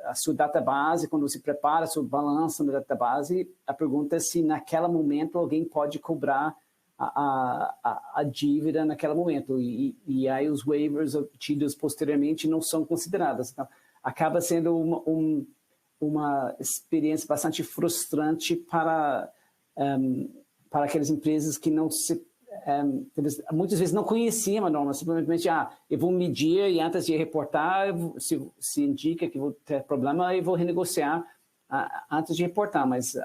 [SPEAKER 1] a sua database, quando você prepara a sua balança na database, a pergunta é se naquele momento alguém pode cobrar a dívida naquele momento, e aí os waivers obtidos posteriormente não são considerados. Então, acaba sendo uma experiência bastante frustrante para aquelas empresas que não muitas vezes não conheciam a norma, simplesmente, eu vou medir e antes de reportar, se indica que vou ter problema, eu vou renegociar antes de reportar, mas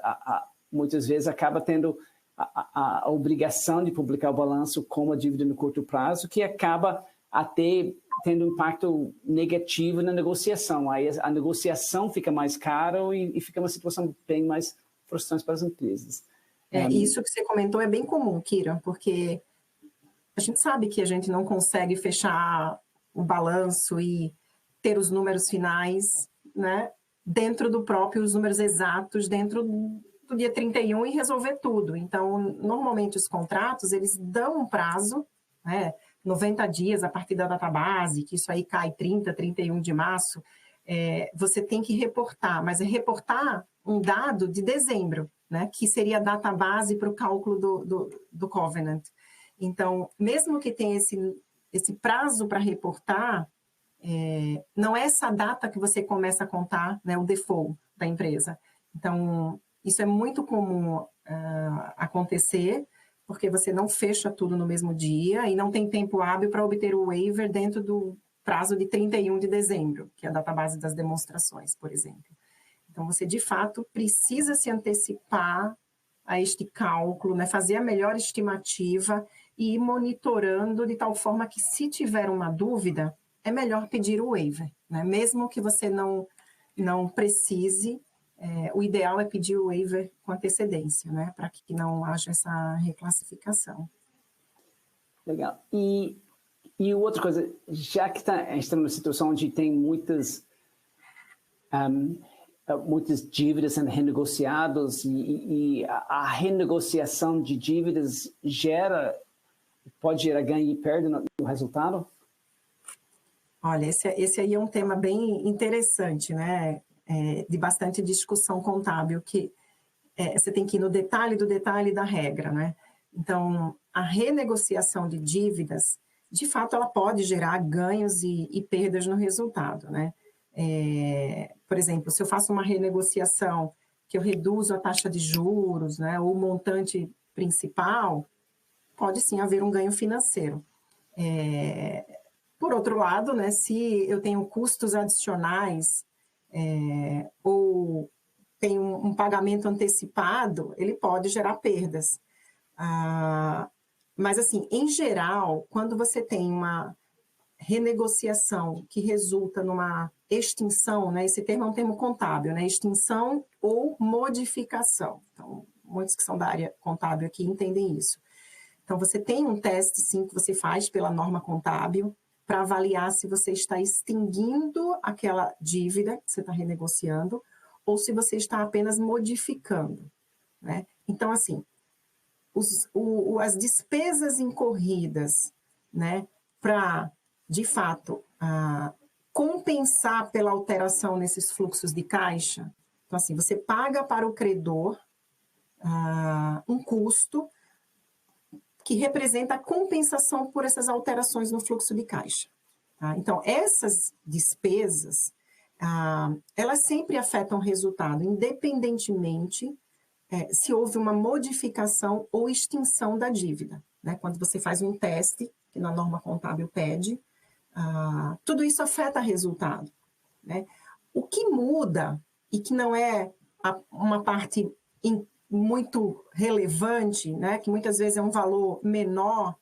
[SPEAKER 1] muitas vezes acaba tendo a obrigação de publicar o balanço com a dívida no curto prazo, que acaba até tendo um impacto negativo na negociação. Aí a negociação fica mais cara e fica uma situação bem mais frustrante para as empresas.
[SPEAKER 3] Isso que você comentou é bem comum, Kira, porque a gente sabe que a gente não consegue fechar o balanço e ter os números finais, né, dentro do próprio, os números exatos, dentro do dia 31 e resolver tudo. Então, normalmente os contratos, eles dão um prazo, né, 90 dias a partir da database, que isso aí cai 30, 31 de março, você tem que reportar, mas é reportar um dado de dezembro, né, que seria a database para o cálculo do covenant. Então, mesmo que tenha esse prazo para reportar, não é essa data que você começa a contar, né, o default da empresa. Então, isso é muito comum acontecer, porque você não fecha tudo no mesmo dia e não tem tempo hábil para obter o waiver dentro do prazo de 31 de dezembro, que é a database das demonstrações, por exemplo. Então, você, de fato, precisa se antecipar a este cálculo, né? Fazer a melhor estimativa e ir monitorando de tal forma que, se tiver uma dúvida, é melhor pedir o waiver, né? Mesmo que você não precise, o ideal é pedir o waiver com antecedência, né? Para que não haja essa reclassificação.
[SPEAKER 1] Legal. E outra coisa, já que a gente está numa situação onde tem muitas dívidas sendo renegociadas e a renegociação de dívidas pode gerar ganho e perda no resultado?
[SPEAKER 3] Olha, esse aí é um tema bem interessante, né? De bastante discussão contábil, que você tem que ir no detalhe do detalhe da regra, né? Então, a renegociação de dívidas, de fato, ela pode gerar ganhos e perdas no resultado, né? Por exemplo, se eu faço uma renegociação que eu reduzo a taxa de juros, né, ou o montante principal, pode sim haver um ganho financeiro. Por outro lado, né, se eu tenho custos adicionais ou tenho um pagamento antecipado, ele pode gerar perdas. Mas, assim, em geral, quando você tem uma renegociação que resulta numa extinção, né? Esse termo é um termo contábil, né? Extinção ou modificação. Então, muitos que são da área contábil aqui entendem isso. Então, você tem um teste, sim, que você faz pela norma contábil para avaliar se você está extinguindo aquela dívida que você está renegociando ou se você está apenas modificando, né? Então, assim, as despesas incorridas, né, para, de fato, compensar pela alteração nesses fluxos de caixa. Então, assim, você paga para o credor um custo que representa a compensação por essas alterações no fluxo de caixa. Tá? Então, essas despesas, elas sempre afetam o resultado, independentemente se houve uma modificação ou extinção da dívida, né? Quando você faz um teste, que na norma contábil pede, tudo isso afeta o resultado, né? O que muda, e que não é uma parte muito relevante, né? Que muitas vezes é um valor menor,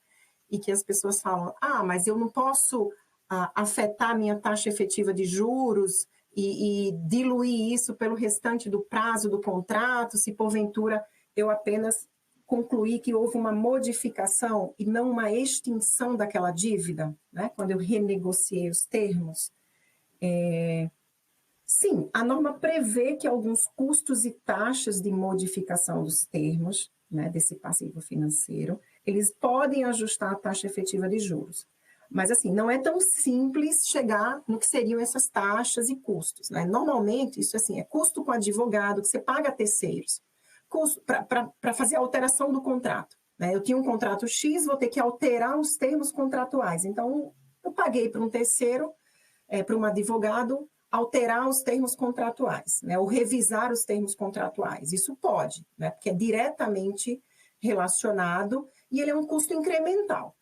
[SPEAKER 3] e que as pessoas falam, mas eu não posso afetar a minha taxa efetiva de juros e diluir isso pelo restante do prazo do contrato, se porventura eu apenas concluir que houve uma modificação e não uma extinção daquela dívida, né? Quando eu renegociei os termos. Sim, a norma prevê que alguns custos e taxas de modificação dos termos, né, desse passivo financeiro, eles podem ajustar a taxa efetiva de juros. Mas, assim, não é tão simples chegar no que seriam essas taxas e custos, né? Normalmente, isso assim, é custo com advogado, que você paga a terceiros, para fazer a alteração do contrato, né? Eu tinha um contrato X, vou ter que alterar os termos contratuais. Então, eu paguei para um terceiro, para um advogado, alterar os termos contratuais, né? Ou revisar os termos contratuais. Isso pode, né? Porque é diretamente relacionado e ele é um custo incremental.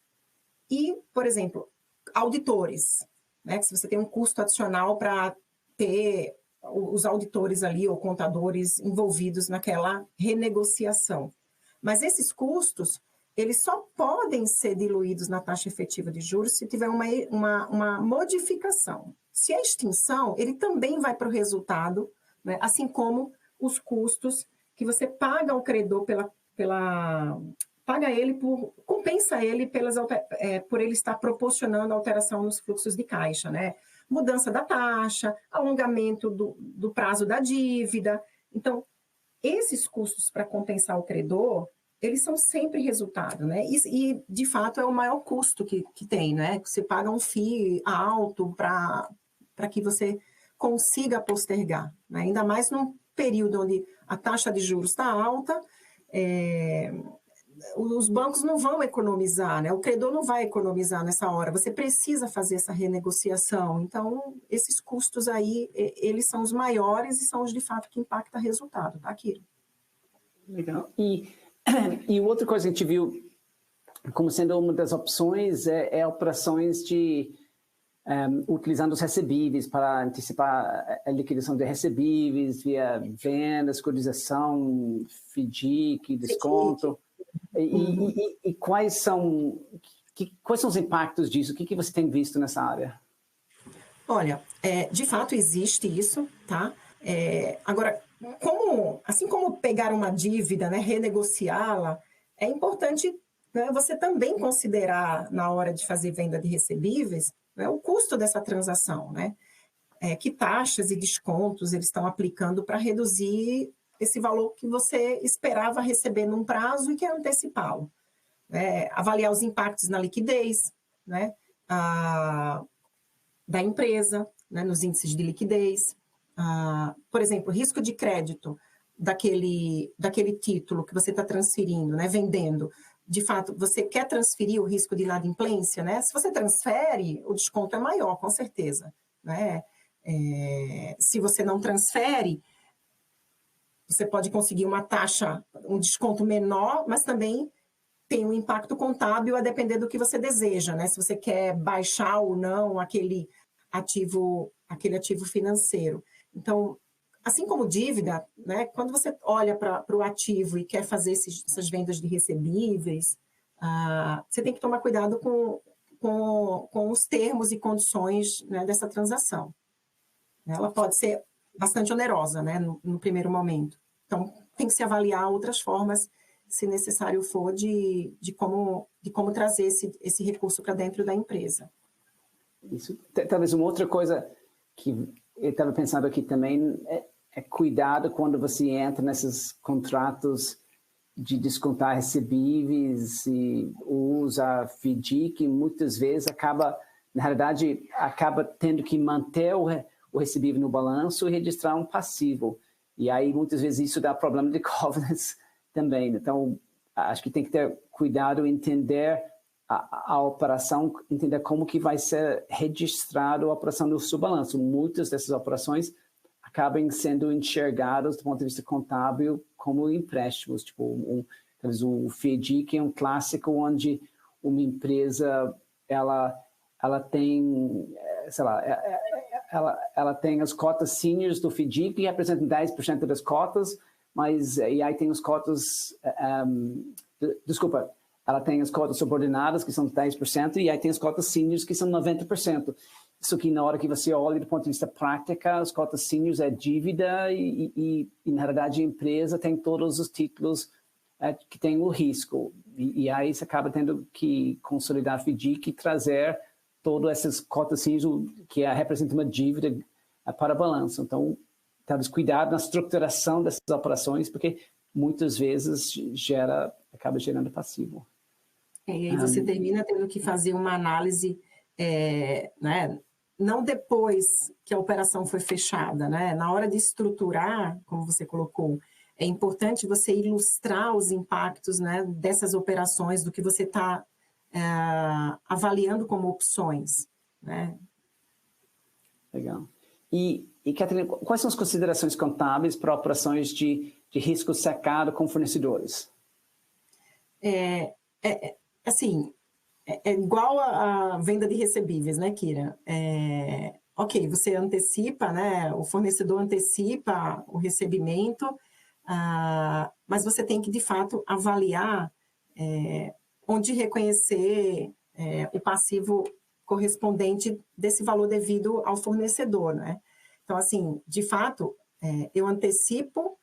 [SPEAKER 3] E, por exemplo, auditores, né? Que se você tem um custo adicional para ter os auditores ali ou contadores envolvidos naquela renegociação. Mas esses custos, eles só podem ser diluídos na taxa efetiva de juros se tiver uma modificação. Se é extinção, ele também vai para o resultado, né? Assim como os custos que você paga ao credor compensa ele por ele estar proporcionando alteração nos fluxos de caixa, né? Mudança da taxa, alongamento do prazo da dívida. Então, esses custos para compensar o credor, eles são sempre resultado, né? E de fato, é o maior custo que tem, né? Você paga um FII alto para que você consiga postergar, né? Ainda mais num período onde a taxa de juros está alta, os bancos não vão economizar, né? O credor não vai economizar nessa hora, você precisa fazer essa renegociação. Então, esses custos aí, eles são os maiores e são os de fato que impactam o resultado, tá, Kira?
[SPEAKER 1] Legal. E outra coisa que a gente viu como sendo uma das opções é operações de utilizando os recebíveis para antecipar a liquidação de recebíveis via venda, securitização, FDIC, desconto. E quais são os impactos disso? O que você tem visto nessa área?
[SPEAKER 3] Olha, de fato existe isso, tá? Agora, assim como pegar uma dívida, né, renegociá-la, é importante, né, você também considerar na hora de fazer venda de recebíveis, né, o custo dessa transação, né? Que taxas e descontos eles estão aplicando para reduzir esse valor que você esperava receber num prazo e quer antecipá-lo. Avaliar os impactos na liquidez, né, da empresa, né, nos índices de liquidez. Por exemplo, risco de crédito daquele título que você está transferindo, né, vendendo, de fato, você quer transferir o risco de inadimplência, né? Se você transfere, o desconto é maior, com certeza, né? Se você não transfere, você pode conseguir uma taxa, um desconto menor, mas também tem um impacto contábil a depender do que você deseja, né? Se você quer baixar ou não aquele ativo financeiro. Então, assim como dívida, né? Quando você olha para o ativo e quer fazer essas vendas de recebíveis, você tem que tomar cuidado com os termos e condições, né, dessa transação. Ela pode ser bastante onerosa, né, no primeiro momento. Então, tem que se avaliar outras formas, se necessário for, de como trazer esse recurso para dentro da empresa.
[SPEAKER 1] Isso, talvez uma outra coisa que eu estava pensando aqui também é cuidado quando você entra nesses contratos de descontar recebíveis e usa FDIC, muitas vezes na realidade, acaba tendo que manter o recebível no balanço e registrar um passivo. E aí, muitas vezes, isso dá problema de covenants também. Então, acho que tem que ter cuidado em entender a operação, entender como que vai ser registrado a operação no seu balanço. Muitas dessas operações acabam sendo enxergadas do ponto de vista contábil como empréstimos. Tipo, talvez o FDIC é um clássico onde uma empresa ela tem, sei lá, ela tem as cotas seniors do FDIC que representam 10% das cotas, mas e aí tem as cotas, desculpa, ela tem as cotas subordinadas que são 10% e aí tem as cotas seniors que são 90%. Isso que na hora que você olha do ponto de vista prática, as cotas seniors é dívida e na realidade a empresa tem todos os títulos que tem o risco. E aí você acaba tendo que consolidar FDIC e trazer todas essas cotas seniors que representam uma dívida para balanço. Então, talvez cuidado na estruturação dessas operações, porque muitas vezes acaba gerando passivo.
[SPEAKER 3] E aí você termina tendo que fazer uma análise, né? Não depois que a operação foi fechada, né? Na hora de estruturar, como você colocou, é importante você ilustrar os impactos, né, dessas operações, do que você está avaliando como opções, né?
[SPEAKER 1] Legal. E Catarina, quais são as considerações contábeis para operações de risco sacado com fornecedores?
[SPEAKER 3] Assim, é igual a venda de recebíveis, né, Kira? Ok, você antecipa, né? O fornecedor antecipa o recebimento, mas você tem que, de fato, avaliar onde reconhecer o passivo correspondente desse valor devido ao fornecedor, né? Então, assim, de fato, eu antecipo,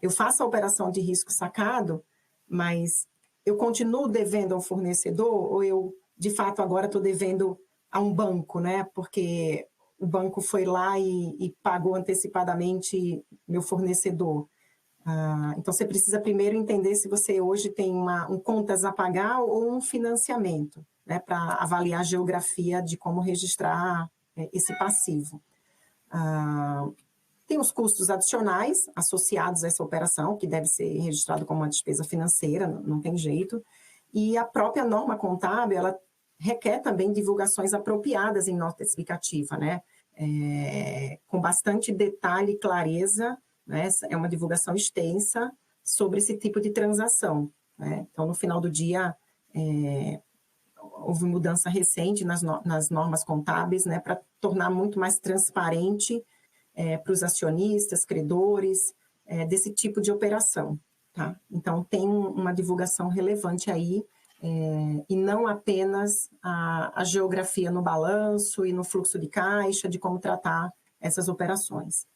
[SPEAKER 3] eu faço a operação de risco sacado, mas eu continuo devendo ao fornecedor ou eu, de fato, agora estou devendo a um banco, né? Porque o banco foi lá e pagou antecipadamente meu fornecedor. Então, você precisa primeiro entender se você hoje tem um contas a pagar ou um financiamento, né? Para avaliar a geografia de como registrar esse passivo. Tem os custos adicionais associados a essa operação, que deve ser registrado como uma despesa financeira, não tem jeito. E a própria norma contábil, ela requer também divulgações apropriadas em nota explicativa, né? Com bastante detalhe e clareza, né? É uma divulgação extensa sobre esse tipo de transação, né? Então, no final do dia, houve mudança recente nas normas contábeis, né? Para tornar muito mais transparente para os acionistas, credores, desse tipo de operação, tá? Então, tem uma divulgação relevante aí, e não apenas a geografia no balanço e no fluxo de caixa, de como tratar essas operações.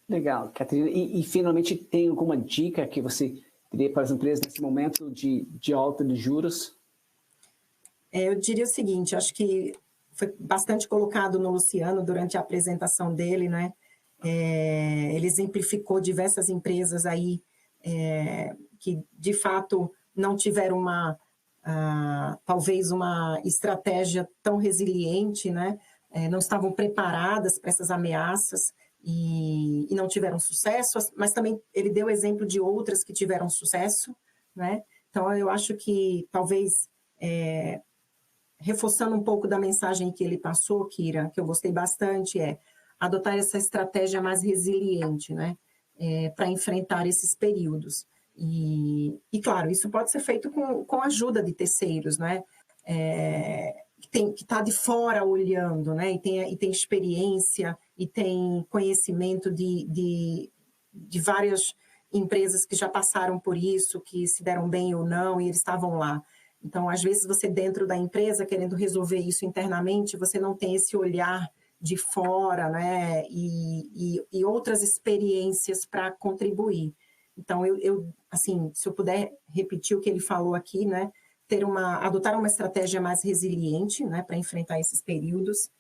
[SPEAKER 1] Legal, Catarina. E finalmente, tem alguma dica que você teria para as empresas nesse momento de alta de juros?
[SPEAKER 3] Eu diria o seguinte, acho que foi bastante colocado no Luciano durante a apresentação dele, né? Ele exemplificou diversas empresas aí que, de fato, não tiveram talvez uma estratégia tão resiliente, né? Não estavam preparadas para essas ameaças e não tiveram sucesso, mas também ele deu exemplo de outras que tiveram sucesso, né? Então, eu acho que talvez, reforçando um pouco da mensagem que ele passou, Kira, que eu gostei bastante, é adotar essa estratégia mais resiliente, né? Para enfrentar esses períodos. E, claro, isso pode ser feito com a ajuda de terceiros, né? Que está de fora olhando, né? E tem experiência e tem conhecimento de várias empresas que já passaram por isso, que se deram bem ou não, e eles estavam lá. Então, às vezes, você dentro da empresa, querendo resolver isso internamente, você não tem esse olhar de fora, né? E outras experiências para contribuir. Então, assim, se eu puder repetir o que ele falou aqui, né? Adotar uma estratégia mais resiliente, né? Para enfrentar esses períodos.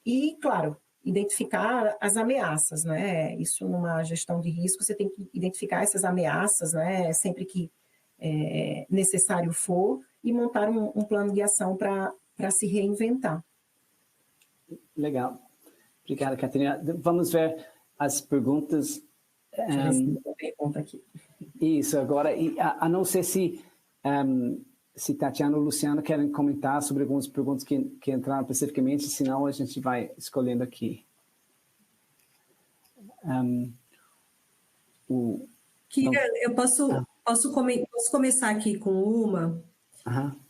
[SPEAKER 3] E, claro, identificar as ameaças, né? Isso numa gestão de risco, você tem que identificar essas ameaças, né? Sempre que necessário for, e montar um plano de ação para se reinventar.
[SPEAKER 1] Legal. Obrigada, Catarina. Vamos ver as perguntas.
[SPEAKER 3] Pergunta aqui.
[SPEAKER 1] Isso, agora, a não ser se Tatiana ou Luciano querem comentar sobre algumas perguntas que entraram especificamente, senão a gente vai escolhendo aqui.
[SPEAKER 2] Kira, eu posso começar aqui com uma.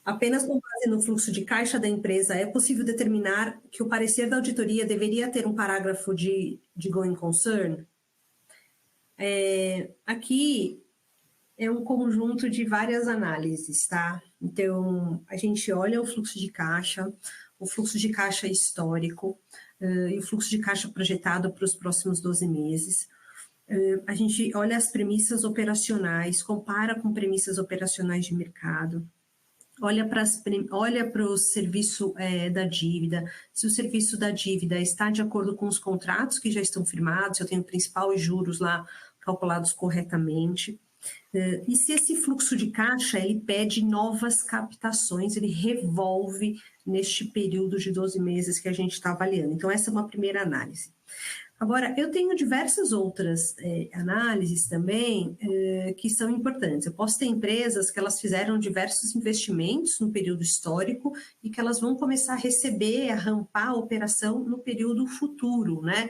[SPEAKER 2] Apenas com base no fluxo de caixa da empresa, é possível determinar que o parecer da auditoria deveria ter um parágrafo de going concern? Aqui é um conjunto de várias análises, tá? Então, a gente olha o fluxo de caixa histórico e o fluxo de caixa projetado para os próximos 12 meses. A gente olha as premissas operacionais, compara com premissas operacionais de mercado. Olha para o serviço da dívida, se o serviço da dívida está de acordo com os contratos que já estão firmados, se eu tenho principal e juros lá calculados corretamente. E se esse fluxo de caixa, ele pede novas captações, ele revolve neste período de 12 meses que a gente está avaliando. Então, essa é uma primeira análise. Agora, eu tenho diversas outras análises também que são importantes. Eu posso ter empresas que elas fizeram diversos investimentos no período histórico e que elas vão começar a receber, a rampar a operação no período futuro, né?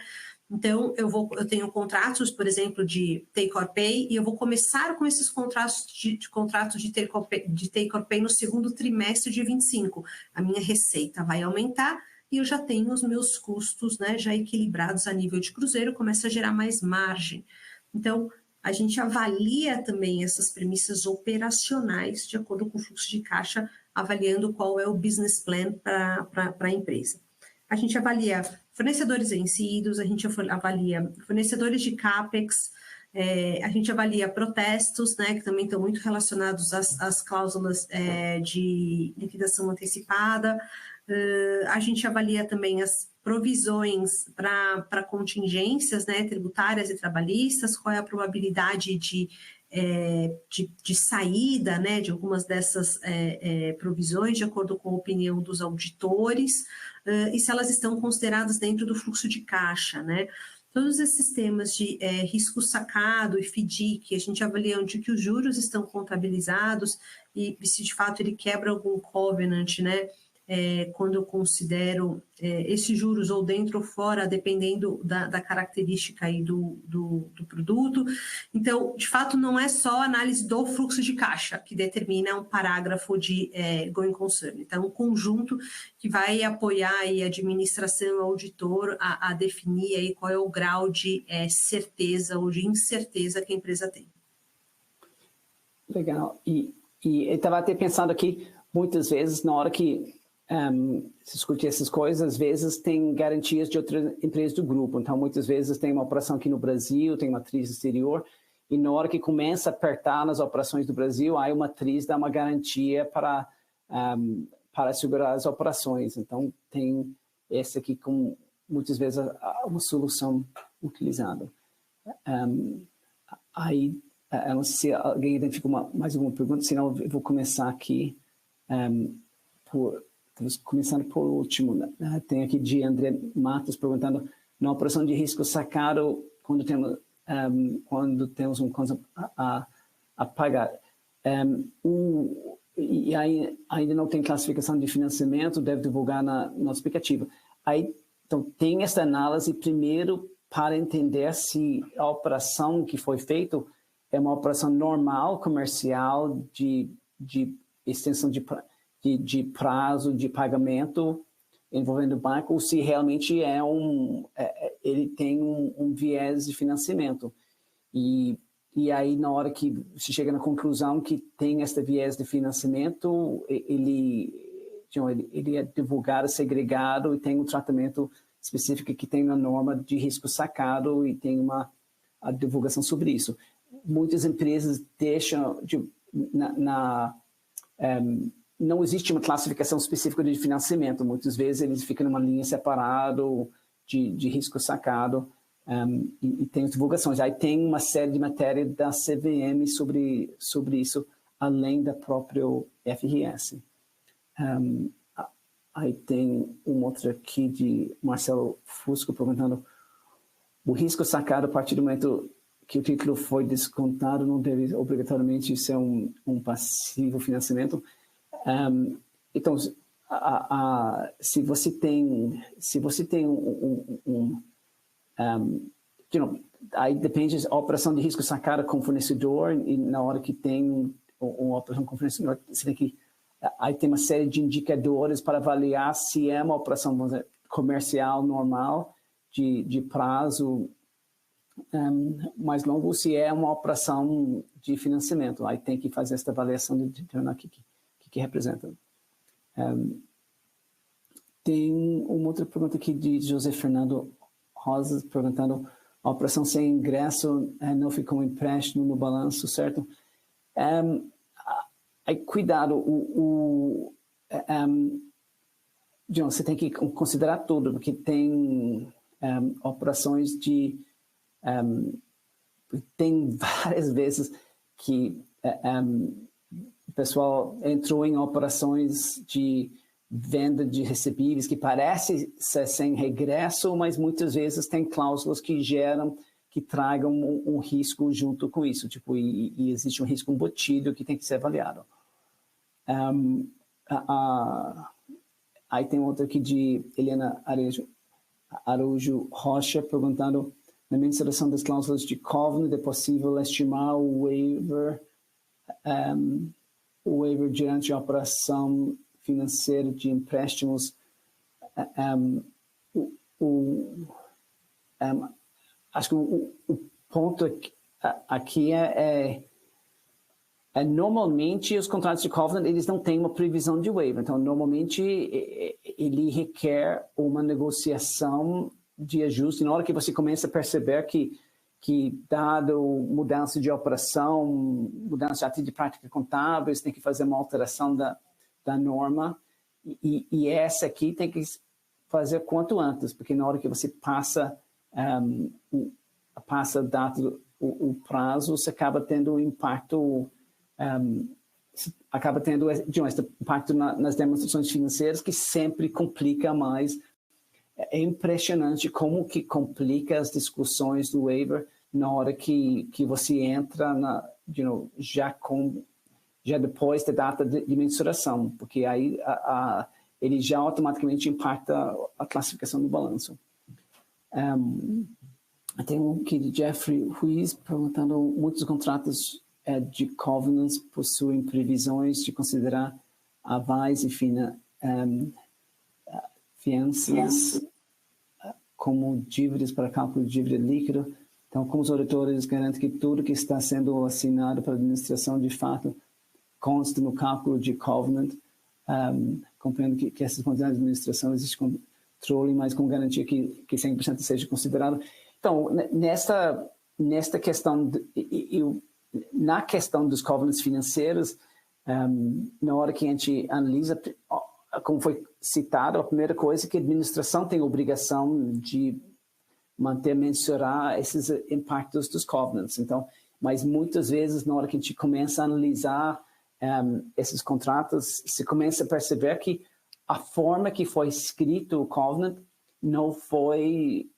[SPEAKER 2] Então, eu tenho contratos, por exemplo, de take or pay, e eu vou começar com esses contratos de take or pay no segundo trimestre de 25. A minha receita vai aumentar e eu já tenho os meus custos, né, já equilibrados a nível de cruzeiro, começa a gerar mais margem. Então, a gente avalia também essas premissas operacionais de acordo com o fluxo de caixa, avaliando qual é o business plan para a empresa. A gente avalia fornecedores vencidos, a gente avalia fornecedores de CAPEX, a gente avalia protestos, né, que também estão muito relacionados às cláusulas de liquidação antecipada. A gente avalia também as provisões para contingências, né, tributárias e trabalhistas, qual é a probabilidade de saída, né, de algumas dessas provisões, de acordo com a opinião dos auditores, e se elas estão consideradas dentro do fluxo de caixa, né? Todos esses temas de risco sacado e FDIC, a gente avalia onde que os juros estão contabilizados e se de fato ele quebra algum covenant, né? Quando eu considero esses juros ou dentro ou fora, dependendo da característica aí do produto. Então, de fato, não é só a análise do fluxo de caixa que determina um parágrafo de going concern. Então, um conjunto que vai apoiar aí a administração, o auditor, a definir aí qual é o grau de certeza ou de incerteza que a empresa tem.
[SPEAKER 1] Legal. E eu estava até pensando aqui, muitas vezes, na hora que se discutir essas coisas, às vezes tem garantias de outras empresas do grupo. Então, muitas vezes tem uma operação aqui no Brasil, tem uma matriz exterior, e na hora que começa a apertar nas operações do Brasil, aí uma matriz dá uma garantia para assegurar as operações. Então, tem essa aqui com, muitas vezes, uma solução utilizada. Aí, eu não sei se alguém identifica mais alguma pergunta, senão eu vou começar aqui começando por último, né? Tem aqui de André Matos perguntando, na operação de risco sacado, quando temos a pagar. E aí, ainda não tem classificação de financiamento, deve divulgar no explicativo. Aí, então, tem essa análise primeiro para entender se a operação que foi feita é uma operação normal, comercial, de extensão de prazo de pagamento envolvendo o banco, ou se realmente ele tem um viés de financiamento. E aí, na hora que se chega na conclusão que tem esse viés de financiamento, ele é divulgado, segregado e tem um tratamento específico que tem na norma de risco sacado e tem a divulgação sobre isso. Muitas empresas deixam não existe uma classificação específica de financiamento. Muitas vezes eles ficam numa linha separada de risco sacado e tem divulgações. Aí tem uma série de matéria da CVM sobre isso, além da própria FRS. Aí tem uma outra aqui de Marcelo Fusco perguntando: o risco sacado a partir do momento que o título foi descontado não deve obrigatoriamente ser um passivo financiamento. Então, se você tem aí depende da operação de risco sacada com o fornecedor, e na hora que tem uma operação com o fornecedor, você tem que aí tem uma série de indicadores para avaliar se é uma operação, vamos dizer, comercial normal de prazo mais longo, ou se é uma operação de financiamento. Aí tem que fazer essa avaliação de determinar o que representa. Tem uma outra pergunta aqui de José Fernando Rosas, perguntando: a operação sem ingresso não ficou um empréstimo no balanço, certo? Aí, cuidado, John, você tem que considerar tudo, porque tem operações tem várias vezes que o pessoal entrou em operações de venda de recebíveis que parece ser sem regresso, mas muitas vezes tem cláusulas que tragam um risco junto com isso, tipo, e existe um risco embutido que tem que ser avaliado. Aí tem outra aqui de Helena Araújo Rocha perguntando: na mensuração das cláusulas de covenant, é possível estimar o waiver diante da operação financeira de empréstimos? Acho que o ponto aqui normalmente os contratos de covenant eles não têm uma previsão de waiver, então normalmente ele requer uma negociação de ajuste. Na hora que você começa a perceber que dado mudança de operação, mudança de prática contábil, você tem que fazer uma alteração da norma, e essa aqui tem que fazer quanto antes, porque na hora que você passa a data, o prazo, você acaba tendo um impacto, esse impacto nas demonstrações financeiras, que sempre complica mais. É impressionante como que complica as discussões do waiver na hora que você entra já depois da data de mensuração, porque aí ele já automaticamente impacta a classificação do balanço. Tem um aqui de Jeffrey Ruiz perguntando: muitos contratos de covenants possuem previsões de considerar avais e fianças como dívidas para cálculo de dívida líquida. Então, como os auditores garantem que tudo que está sendo assinado pela administração de fato consta no cálculo de covenant, compreendo que essas quantidades de administração existe controle, mas com garantia que 100% seja considerado. Então, nesta questão, na questão dos covenants financeiros, na hora que a gente analisa, como foi citado, a primeira coisa é que a administração tem a obrigação de mensurar esses impactos dos covenants. Então, mas muitas vezes, na hora que a gente começa a analisar esses contratos, se começa a perceber que a forma que foi escrito o covenant não foi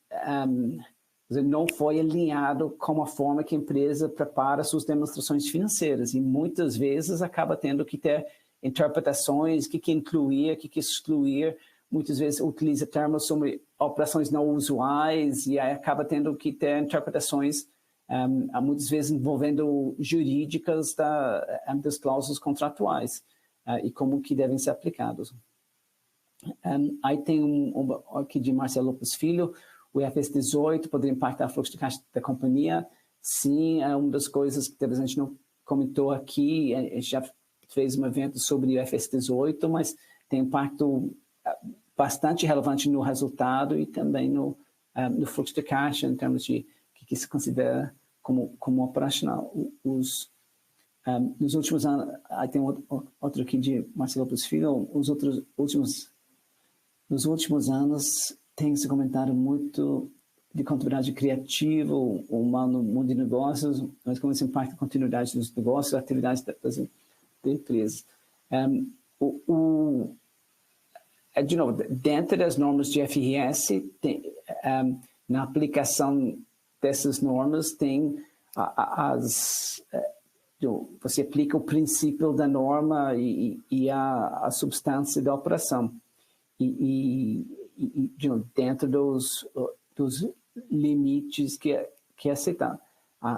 [SPEAKER 1] não foi alinhado com a forma que a empresa prepara suas demonstrações financeiras. E muitas vezes acaba tendo que ter interpretações, o que incluir, o que excluir. Muitas vezes utiliza termos sobre operações não usuais e aí acaba tendo que ter interpretações, muitas vezes envolvendo jurídicas das cláusulas contratuais e como que devem ser aplicados. Aí tem aqui de Marcelo Lopes Filho, o IFRS 18 poderia impactar o fluxo de caixa da companhia. Sim, é uma das coisas que talvez a gente não comentou aqui, a gente já fez um evento sobre o IFRS 18, mas tem impacto bastante relevante no resultado e também no fluxo de caixa, em termos de o que se considera como operacional. Nos últimos anos, tem outro aqui de Marcelo Lopes Filho, nos últimos anos tem se comentado muito de contabilidade criativa, humano no mundo de negócios, mas como isso impacta a continuidade dos negócios, a atividade das empresas. De novo, dentro das normas de IFRS, na aplicação dessas normas, você aplica o princípio da norma e a substância da operação. Dentro dos limites que é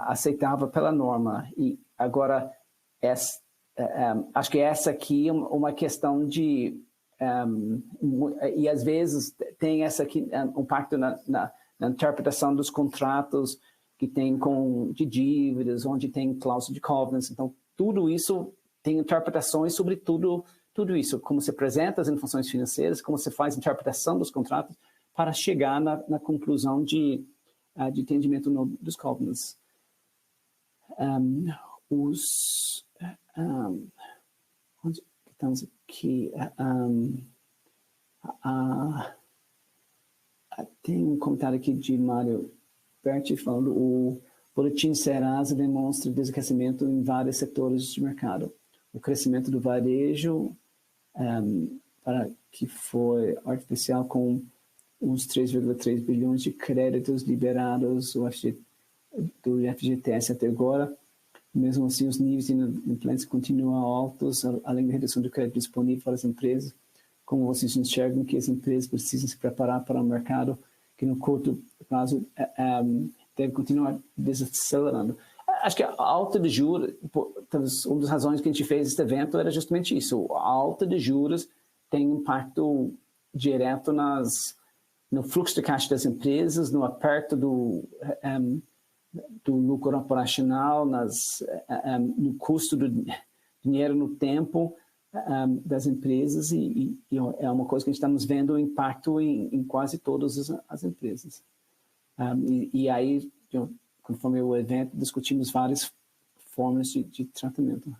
[SPEAKER 1] aceitável pela norma. E agora, acho que essa aqui é uma questão de... e às vezes tem essa aqui, um impacto na interpretação dos contratos que tem de dívidas, onde tem cláusula de covenants. Então, tudo isso tem interpretações sobre tudo isso, como se apresenta as informações financeiras, como se faz a interpretação dos contratos para chegar na conclusão de entendimento dos covenants. Onde estamos aqui? Tem um comentário aqui de Mário Berti falando o boletim Serasa demonstra desaquecimento em vários setores de mercado. O crescimento do varejo que foi artificial com uns 3,3 bilhões de créditos liberados do FGTS até agora. Mesmo assim, os níveis de inadimplência continuam altos, além da redução do crédito disponível para as empresas. Como vocês enxergam que as empresas precisam se preparar para um mercado que no curto prazo deve continuar desacelerando? Acho que a alta de juros, uma das razões que a gente fez este evento era justamente isso. A alta de juros tem impacto direto no fluxo de caixa das empresas, no aperto do lucro operacional, no custo do dinheiro no tempo das empresas e é uma coisa que a gente estamos vendo o impacto em quase todas as empresas. E aí, conforme o evento, discutimos várias formas de tratamento.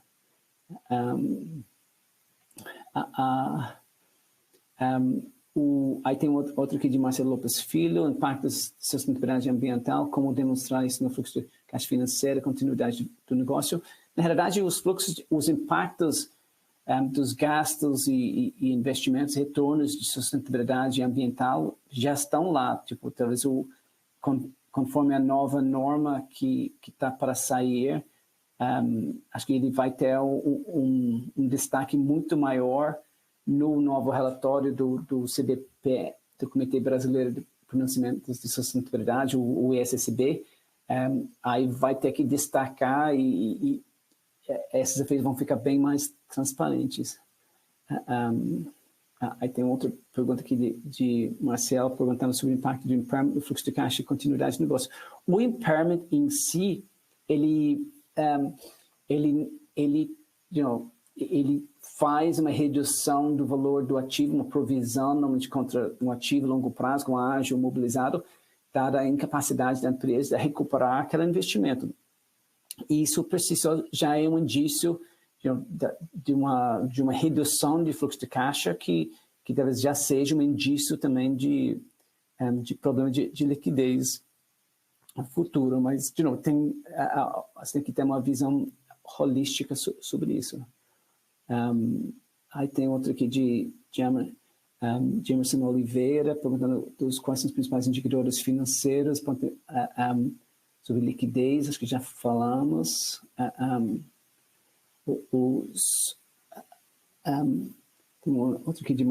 [SPEAKER 1] Aí tem outro aqui de Marcelo Lopes Filho, impactos de sustentabilidade ambiental, como demonstrar isso no fluxo de caixa financeira, continuidade do negócio. Na realidade, os impactos dos gastos e investimentos, retornos de sustentabilidade ambiental já estão lá. Tipo, talvez conforme a nova norma que está para sair, acho que ele vai ter um destaque muito maior no novo relatório do CBP, do Comitê Brasileiro de Financiamentos de Sustentabilidade, o ESSB. Aí vai ter que destacar e esses efeitos vão ficar bem mais transparentes. Aí tem outra pergunta aqui de Marcelo, perguntando sobre o impacto do impairment no fluxo de caixa e continuidade do negócio. O impairment em si, ele faz uma redução do valor do ativo, uma provisão, normalmente contra um ativo a longo prazo, com ágio mobilizado, dada a incapacidade da empresa de recuperar aquele investimento. E isso, por si só, já é um indício de uma redução de fluxo de caixa que talvez já seja um indício também de problema de liquidez futuro. Mas, de novo, você tem que ter uma visão holística sobre isso. Aí tem outro aqui de Jamerson Oliveira, perguntando quais são os principais indicadores financeiros sobre liquidez, acho que já falamos. Tem outro aqui de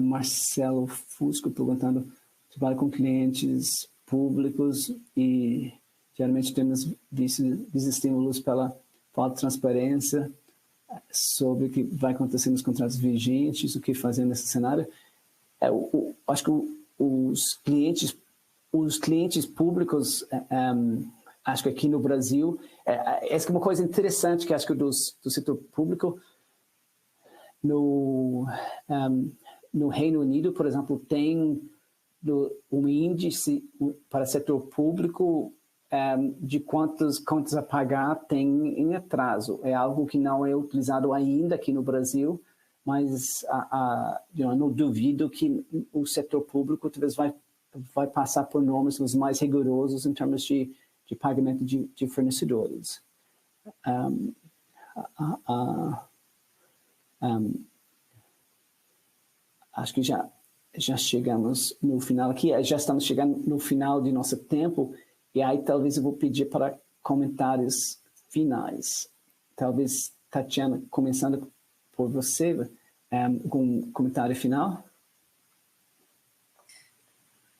[SPEAKER 1] Marcelo Fusco perguntando: trabalho com clientes públicos e geralmente temos visto estímulos pela falta de transparência sobre o que vai acontecer nos contratos vigentes, o que fazer nesse cenário. Acho que os clientes públicos, acho que aqui no Brasil, essa é uma coisa interessante que acho que do setor público, no Reino Unido, por exemplo, tem um índice para o setor público de quantas contas a pagar tem em atraso. É algo que não é utilizado ainda aqui no Brasil, mas eu não duvido que o setor público talvez vai passar por normas mais rigorosos em termos de pagamento de fornecedores. Acho que já chegamos no final aqui, já estamos chegando no final de nosso tempo, e aí talvez eu vou pedir para comentários finais. Talvez, Tatiana, começando por você, algum comentário final?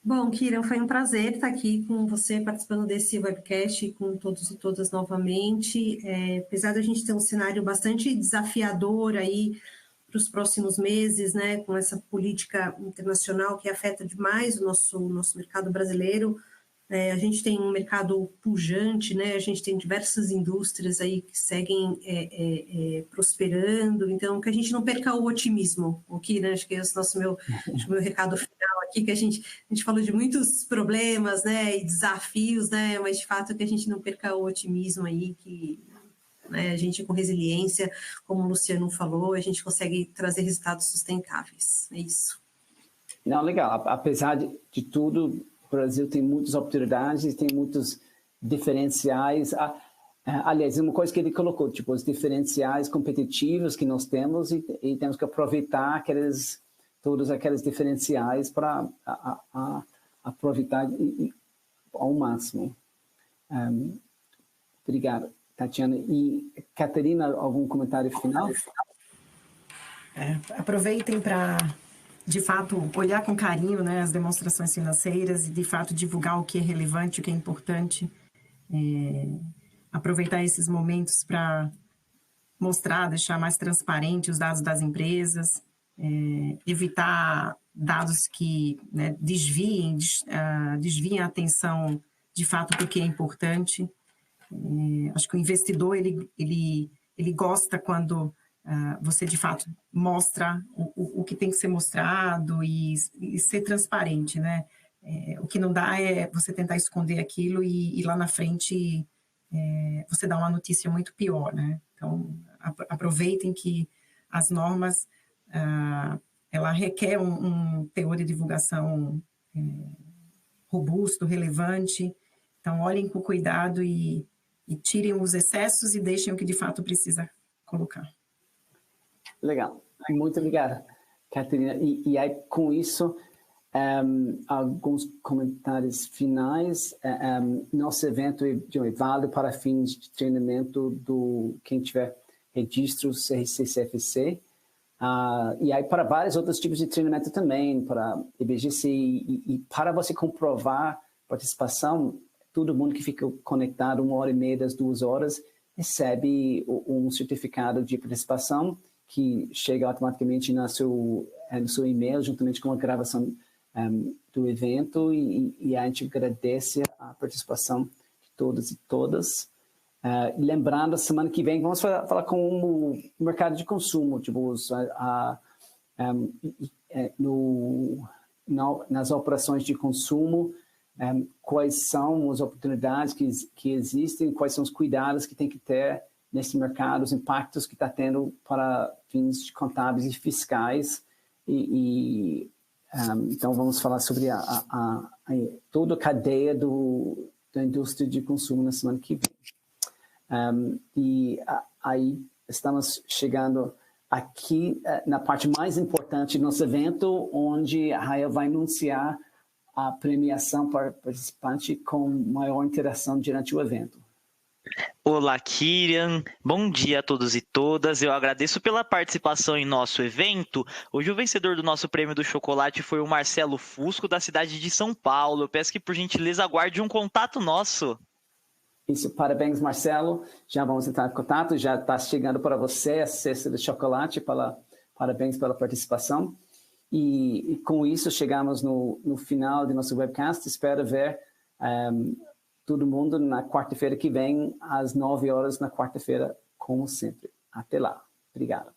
[SPEAKER 2] Bom, Kira, foi um prazer estar aqui com você, participando desse webcast, com todos e todas novamente. Apesar de a gente ter um cenário bastante desafiador aí para os próximos meses, né, com essa política internacional que afeta demais o nosso mercado brasileiro, a gente tem um mercado pujante, né, a gente tem diversas indústrias aí que seguem prosperando, então que a gente não perca o otimismo, Kira, acho que esse é o meu recado final aqui, que a gente falou de muitos problemas, né, e desafios, né, mas de fato que a gente não perca o otimismo aí, que, né, a gente com resiliência, como o Luciano falou, a gente consegue trazer resultados sustentáveis, é isso.
[SPEAKER 1] Não, legal, apesar de tudo, o Brasil tem muitas oportunidades, tem muitos diferenciais. Aliás, uma coisa que ele colocou, tipo, os diferenciais competitivos que nós temos e temos que aproveitar todos aqueles diferenciais para aproveitar ao máximo. Obrigado, Tatiana. E, Catarina, algum comentário final?
[SPEAKER 3] Aproveitem para, de fato, olhar com carinho, né, as demonstrações financeiras e, de fato, divulgar o que é relevante, o que é importante. Aproveitar esses momentos para mostrar, deixar mais transparente os dados das empresas, evitar dados que, né, desviem a atenção, de fato, do que é importante. Acho que o investidor, ele gosta quando você, de fato, mostra o que tem que ser mostrado e ser transparente, né? O que não dá é você tentar esconder aquilo e lá na frente você dá uma notícia muito pior, né? Então, aproveitem que as normas, ela requer um teor de divulgação robusto, relevante. Então, olhem com cuidado e tirem os excessos e deixem o que de fato precisa colocar.
[SPEAKER 1] Legal, muito obrigada, Catarina. E aí, com isso, alguns comentários finais. Nosso evento é válido para fins de treinamento do quem tiver registro CRC-CFC. E aí para vários outros tipos de treinamento também, para IBGC. E para você comprovar participação, todo mundo que fica conectado 1h30 das 2 horas recebe um certificado de participação que chega automaticamente no seu e-mail, juntamente com a gravação do evento, e a gente agradece a participação de todos e todas. Lembrando, semana que vem vamos falar com o mercado de consumo, tipo, nas operações de consumo, quais são as oportunidades que existem, quais são os cuidados que tem que ter nesse mercado, os impactos que está tendo para fins contábeis e fiscais. Então, vamos falar sobre toda a cadeia da indústria de consumo na semana que vem. E aí estamos chegando aqui na parte mais importante do nosso evento, onde a Raia vai anunciar a premiação para participante com maior interação durante o evento.
[SPEAKER 5] Olá, Kyrian. Bom dia a todos e todas. Eu agradeço pela participação em nosso evento. Hoje o vencedor do nosso prêmio do chocolate foi o Marcelo Fusco, da cidade de São Paulo. Eu peço que, por gentileza, aguarde um contato nosso.
[SPEAKER 1] Isso, parabéns, Marcelo. Já vamos entrar em contato. Já está chegando para você a cesta de chocolate. Parabéns pela participação. E com isso, chegamos no final do nosso webcast. Espero ver todo mundo na quarta-feira que vem, às 9 horas, na quarta-feira, como sempre. Até lá. Obrigado.